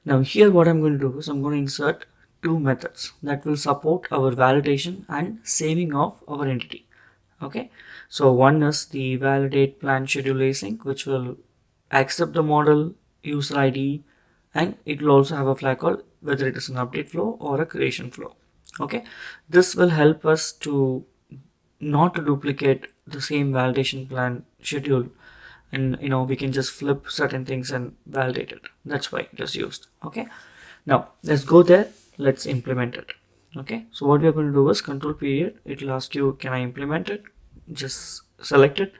Now here what I'm going to do is I'm going to insert two methods that will support our validation and saving of our entity. Okay, so one is the validate plan schedule async, which will accept the model user ID, and it will also have a flag called whether it is an update flow or a creation flow. Okay, this will help us to not to duplicate the same validation plan schedule, and we can just flip certain things and validate it. That's why it is used. Okay, now let's go there, let's implement it. Okay, so what we are going to do is control period, it will ask you can I implement it, just select it.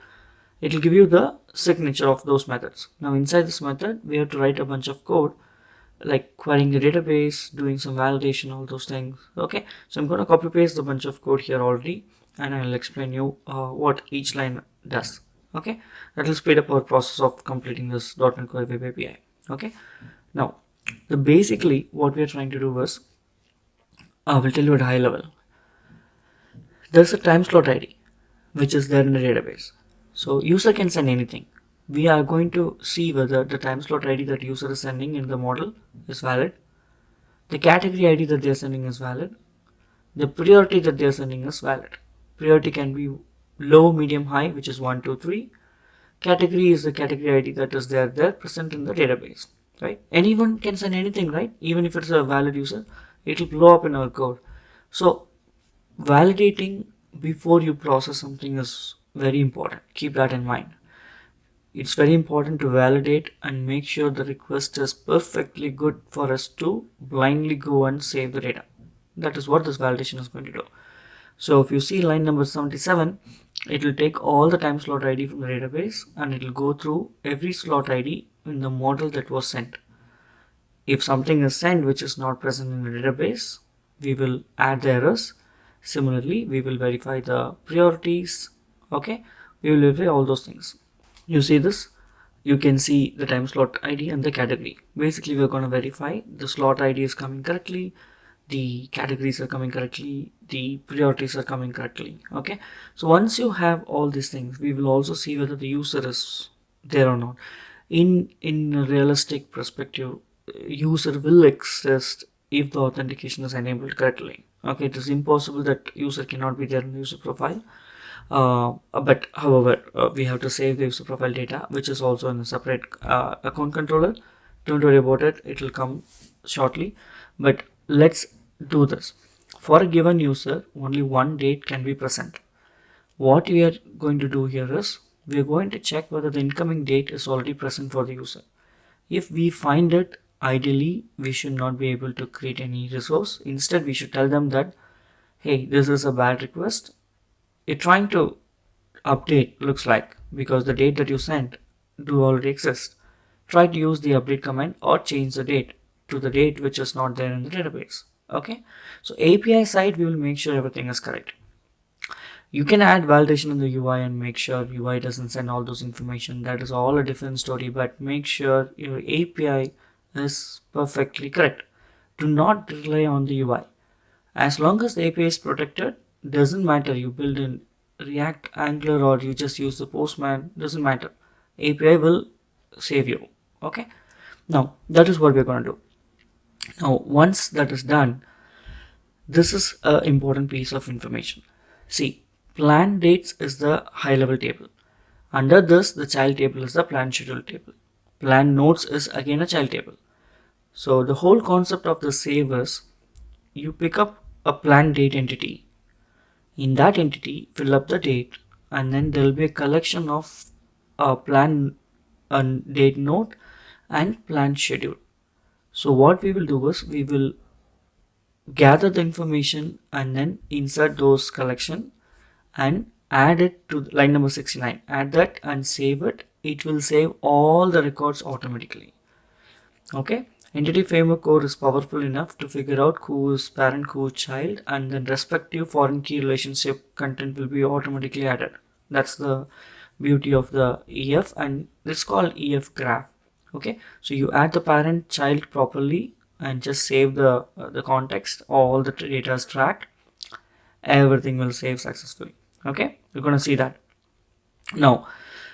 It will give you the signature of those methods. Now inside this method we have to write a bunch of code like querying the database, doing some validation, all those things. Okay, so I'm going to copy paste a bunch of code here already, and I'll explain you what each line does. Okay, that will speed up our process of completing this .NET Core Web API. Okay, now basically what we are trying to do is I will tell you at high level. There's a time slot ID which is there in the database. So user can send anything. We are going to see whether the time slot ID that user is sending in the model is valid, the category ID that they are sending is valid, the priority that they are sending is valid. Priority can be low, medium, high, which is 1, 2, 3. Category is the category ID that is there present in the database, right? Anyone can send anything, right? Even if it's a valid user, it will blow up in our code. So validating before you process something is very important. Keep that in mind. It's very important to validate and make sure the request is perfectly good for us to blindly go and save the data. That is what this validation is going to do. So if you see line number 77, it will take all the time slot ID from the database and it will go through every slot ID in the model that was sent. If something is sent which is not present in the database, we will add the errors. Similarly, we will verify the priorities. Okay, we will verify all those things. You see this? You can see the time slot ID and the category. Basically, we're going to verify the slot ID is coming correctly, the categories are coming correctly, the priorities are coming correctly. Okay, so once you have all these things, we will also see whether the user is there or not. In a realistic perspective, user will exist if the authentication is enabled correctly. Okay, it is impossible that user cannot be there in the user profile. But however, we have to save the user profile data, which is also in a separate account controller. Don't worry about it, it will come shortly. But let's do this. For a given user, only one date can be present. What we are going to do here is we are going to check whether the incoming date is already present for the user. If we find it, ideally we should not be able to create any resource. Instead, we should tell them that, hey, this is a bad request. You're trying to update, looks like, because the date that you sent do already exist. Try to use the update command or change the date to the date which is not there in the database. Okay, so API side, we will make sure everything is correct. You can add validation in the UI and make sure UI doesn't send all those information. That is all a different story, but make sure your API is perfectly correct. Do not rely on the UI. As long as the API is protected, doesn't matter you build in React, Angular, or you just use the Postman, doesn't matter. API will save you. Okay. Now that is what we're going to do. Now once that is done, this is an important piece of information. See, plan dates is the high level table. Under this, the child table is the plan schedule table. Plan notes is again a child table. So the whole concept of the save is you pick up a plan date entity. In that entity, fill up the date, and then there will be a collection of plan date note and plan schedule. So what we will do is we will gather the information and then insert those collection and add it to line number 69. Add that and save it. It will save all the records automatically. Okay. Entity framework core is powerful enough to figure out who is parent, who is child, and then respective foreign key relationship content will be automatically added. That's the beauty of the EF, and it's called EF graph. Okay, so you add the parent child properly and just save the context. All the data is tracked. Everything will save successfully. Okay, you're gonna see that. Now,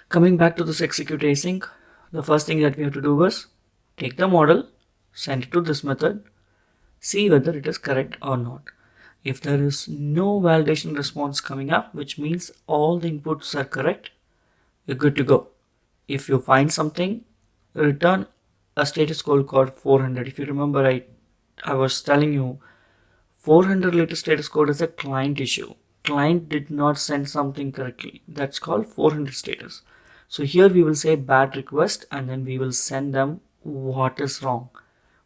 coming back to this execute async, the first thing that we have to do is take the model, send it to this method, see whether it is correct or not. If there is no validation response coming up, which means all the inputs are correct, you're good to go. If you find something, return a status code called 400. If you remember, I was telling you 400 latest status code is a client issue. Client did not send something correctly. That's called 400 status. So here we will say bad request and then we will send them what is wrong.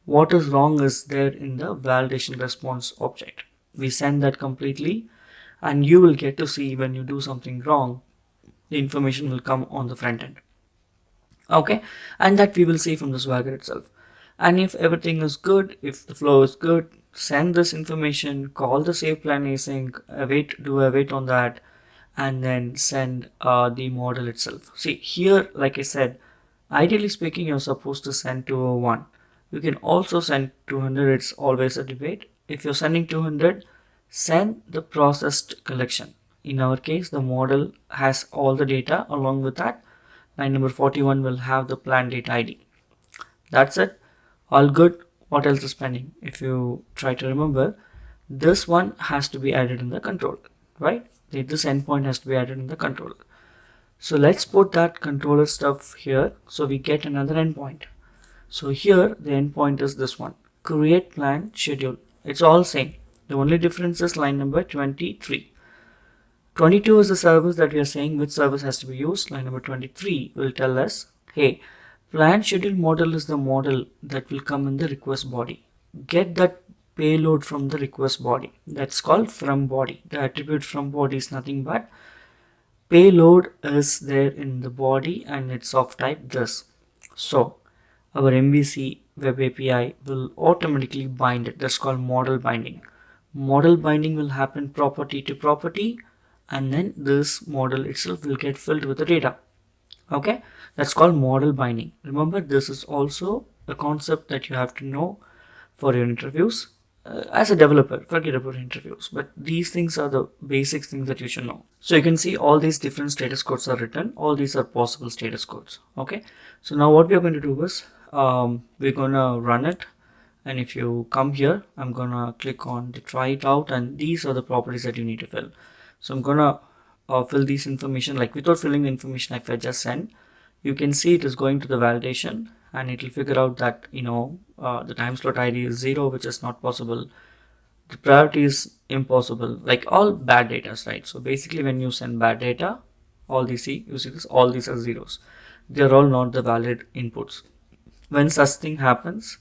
What is wrong is there in the validation response object. We send that completely and you will get to see when you do something wrong, the information will come on the front end. Okay, and that we will see from the Swagger itself. And if everything is good, if the flow is good, send this information, call the save plan async, do a wait on that, and then send the model itself. See here, like I said, ideally speaking, you're supposed to send 201. You can also send 200. It's always a debate. If you're sending 200, send the processed collection. In our case, the model has all the data. Along with that, line number 41 will have the plan date ID. That's it. All good. What else is pending? If you try to remember, this one has to be added in the controller, right? This endpoint has to be added in the controller. So let's put that controller stuff here. So we get another endpoint. So here the endpoint is this one, create plan schedule. It's all same. The only difference is line number 23. 22 is the service that we are saying which service has to be used. Line number 23 will tell us, hey, plan schedule model is the model that will come in the request body. Get that payload from the request body. That's called from body. The attribute from body is nothing but payload is there in the body and it's of type this. So our MVC web API will automatically bind it. That's called model binding. Model binding will happen property to property, and then this model itself will get filled with the data. Okay, that's called model binding. Remember, this is also a concept that you have to know for your interviews. As a developer, forget about interviews, but these things are the basic things that you should know. So you can see all these different status codes are written. All these are possible status codes. Okay, so now what we are going to do is we're gonna run it, and if you come here, I'm gonna click on the try it out, and these are the properties that you need to fill. So I'm gonna fill these information like without filling the information. If I just send, you can see it is going to the validation, and it will figure out that the time slot ID is 0, which is not possible. The priority is impossible, like all bad data, right? So basically when you send bad data, all these you see this, all these are zeros. They're all not the valid inputs. When such thing happens,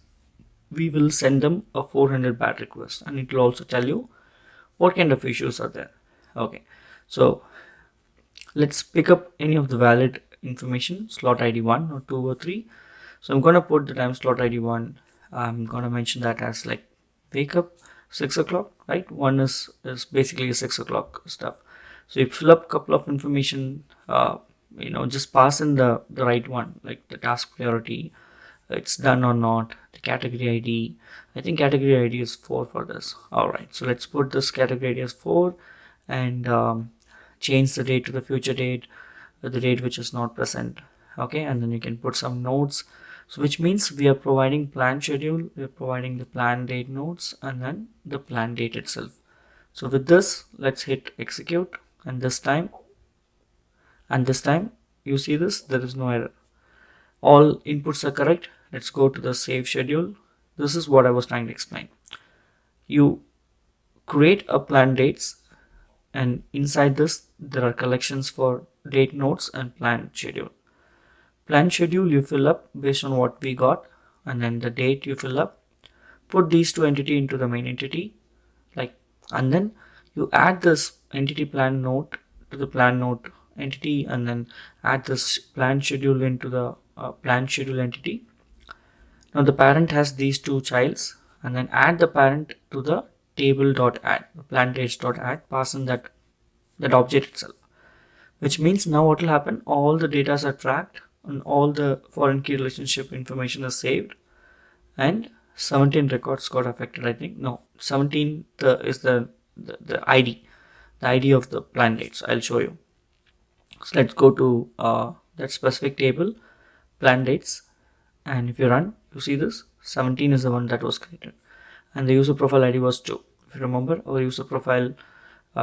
we will send them a 400 bad request, and it will also tell you what kind of issues are there. Okay, so let's pick up any of the valid information, slot ID 1 or 2 or 3. So I'm going to put the time slot ID 1. I'm going to mention that as like wake up 6 o'clock, right? 1 is basically a 6 o'clock stuff. So you fill up a couple of information, just pass in the right one, like the task priority, it's done or not, the category ID. I think category ID is 4 for this. All right, so let's put this category ID as 4, and change the date to the future date, the date which is not present. Okay, and then you can put some notes. So which means we are providing plan schedule, we are providing the plan date notes, and then the plan date itself. So with this, let's hit execute, and this time you see this, there is no error. All inputs are correct. Let's go to the save schedule. This is what I was trying to explain. You create a plan dates, and inside this there are collections for date notes and plan schedule. Plan schedule you fill up based on what we got, and then the date you fill up. Put these two entity into the main entity, like, and then you add this entity plan note to the plan note entity, and then add this plan schedule into the plan schedule entity. Now the parent has these two childs, and then add the parent to the table.add, plan dates.add, pass in that object itself. Which means now what will happen, all the data are tracked and all the foreign key relationship information is saved, and 17 records got affected. I think no, 17 is the ID, the ID of the plan dates. I'll show you. So let's go to that specific table, plan dates, and if you run, you see this 17 is the one that was created, and the user profile ID was 2. If you remember, our user profile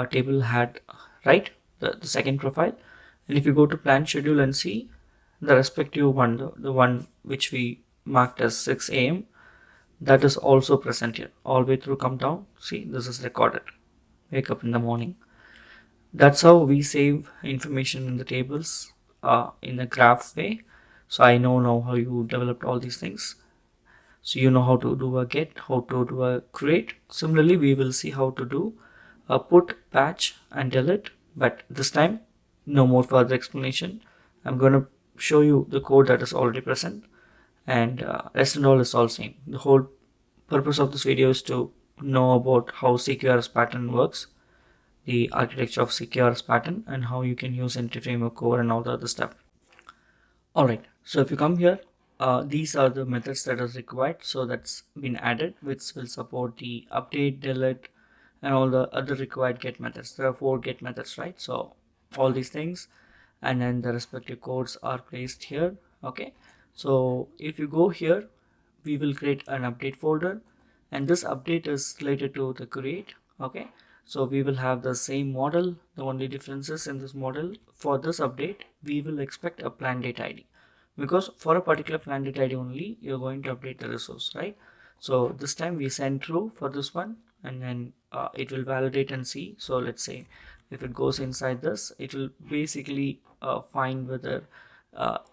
table had, right, the second profile. And if you go to plan schedule and see the respective one, the one which we marked as 6 a.m., that is also present here. All the way through, come down, see this is recorded, wake up in the morning. That's how we save information in the tables in a graph way. So I know now how you developed all these things. So you know how to do a get, how to do a create. Similarly, we will see how to do a put, patch, and delete. But this time, no more further explanation. I'm going to show you the code that is already present, and rest and all is all same. The whole purpose of this video is to know about how CQRS pattern works, the architecture of CQRS pattern, and how you can use Entity Framework Core and all the other stuff. Alright, so if you come here, these are the methods that is required. So that's been added, which will support the update, delete, and all the other required get methods. There are 4 get methods, right? So all these things, and then the respective codes are placed here. Okay, so if you go here, we will create an update folder, and this update is related to the create. Okay, So we will have the same model. The only difference is in this model, for this update, we will expect a plan date ID, because for a particular plan date ID only, you're going to update the resource, right? So this time we send true for this one, and then it will validate and see. So let's say if it goes inside this, it will basically find whether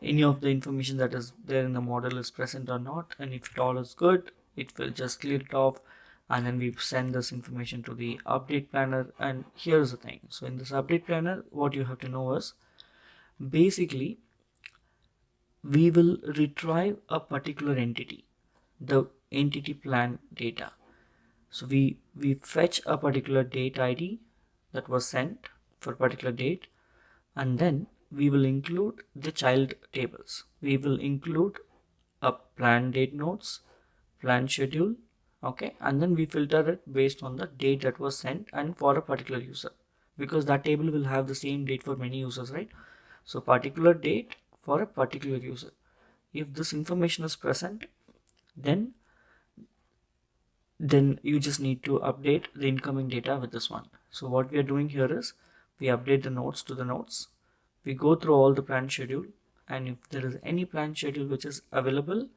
any of the information that is there in the model is present or not, and if it all is good, it will just clear it off, and then we send this information to the update planner. And here's the thing, so in this update planner, what you have to know is basically we will retrieve a particular entity, the entity plan data. So we fetch a particular date ID that was sent for a particular date, and then we will include the child tables. We will include a plan date notes, plan schedule, okay, and then we filter it based on the date that was sent and for a particular user, because that table will have the same date for many users, right? So particular date for a particular user. If this information is present, then you just need to update the incoming data with this one. So what we are doing here is we update the nodes to the nodes. We go through all the plan schedule, and if there is any plan schedule which is available,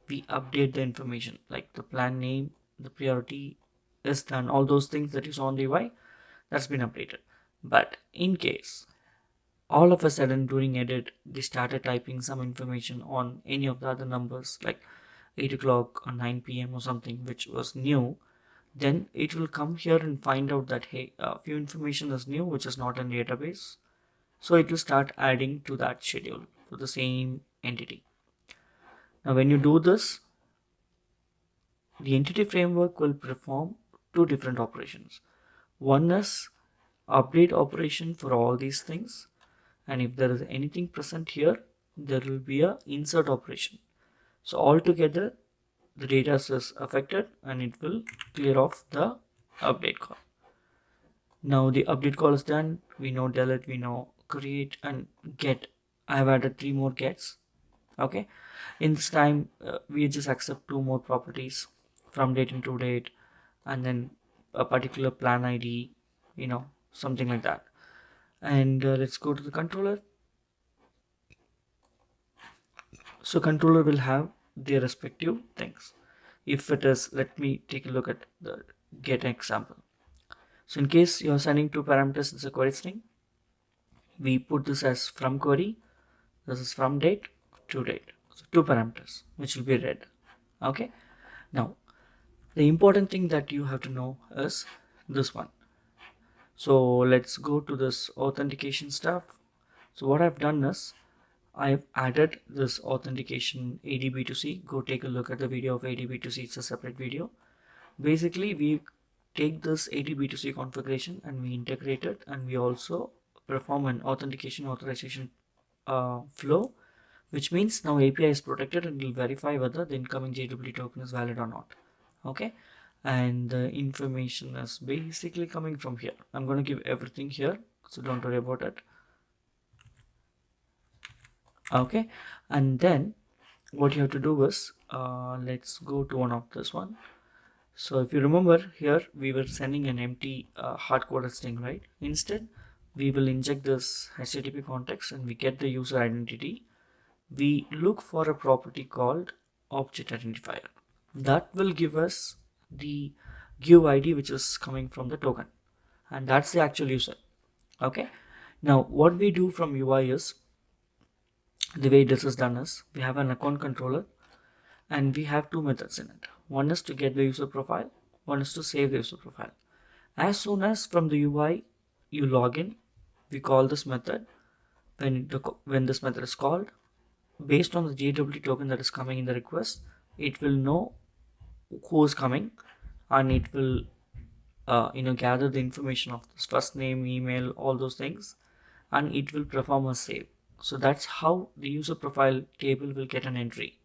we update the information like the plan name, the priority is done, all those things that you saw on the UI, that's been updated. But in case all of a sudden during edit they started typing some information on any of the other numbers like 8 o'clock or 9 p.m. or something which was new, then it will come here and find out that hey, a few information is new which is not in the database. So it will start adding to that schedule for the same entity. Now when you do this, the entity framework will perform two different operations. One is update operation for all these things, and if there is anything present here, there will be a insert operation. So altogether the data is affected and it will clear off the update call. Now the update call is done. We know delete, we know create and get. I have added 3 more gets. Okay, in this time we just accept 2 more properties, from date and to date, and then a particular plan ID, something like that. And let's go to the controller. So controller will have their respective things. If it is, let me take a look at the get example. So in case you're sending 2 parameters, it's a query string. We put this as from query. This is from date to date. So 2 parameters, which will be read. Okay. Now, the important thing that you have to know is this one. So let's go to this authentication stuff. So what I've done is I've added this authentication ADB2C. Go take a look at the video of ADB2C. It's a separate video. Basically, we take this ADB2C configuration and we integrate it, and we also perform an authentication authorization flow, which means now API is protected and will verify whether the incoming JWT token is valid or not. Okay, and the information is basically coming from here. I'm going to give everything here, so don't worry about it. Okay, and then what you have to do is let's go to one of this one. So if you remember here, we were sending an empty hard-coded string, right? Instead, we will inject this HTTP context and we get the user identity. We look for a property called object identifier. That will give us the give ID which is coming from the token, and that's the actual user. Okay, now what we do from UI is, the way this is done is, we have an account controller and we have 2 methods in it. One is to get the user profile, one is to save the user profile. As soon as from the UI you log in, we call this method. When this method is called, based on the JWT token that is coming in the request, it will know who is coming, and it will gather the information of this first name, email, all those things, and it will perform a save. So that's how the user profile table will get an entry.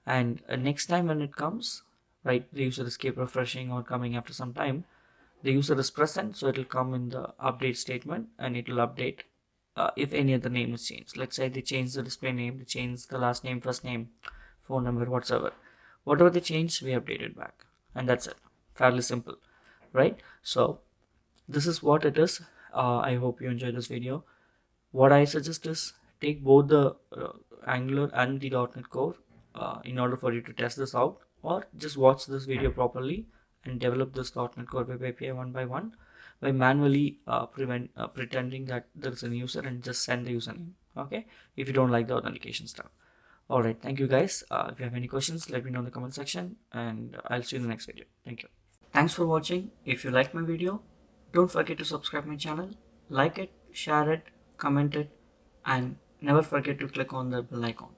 And next time when it comes, right, the user is keep refreshing or coming after some time, the user is present, so it will come in the update statement and it will update if any other name is changed. Let's say they change the display name, they change the last name, first name, phone number, whatsoever. Whatever they change, we update it back, and that's it. Fairly simple, right? So this is what it is. I hope you enjoyed this video. What I suggest is take both the Angular and the .NET Core in order for you to test this out, or just watch this video properly and develop this .NET Core Web API one by one by manually pretending that there's a user and just send the username. Okay, if you don't like the authentication stuff. All right, thank you guys. If you have any questions, let me know in the comment section, and I'll see you in the next video. Thank you. Thanks for watching. If you like my video, don't forget to subscribe my channel, like it, share it, comment it, and never forget to click on the bell icon.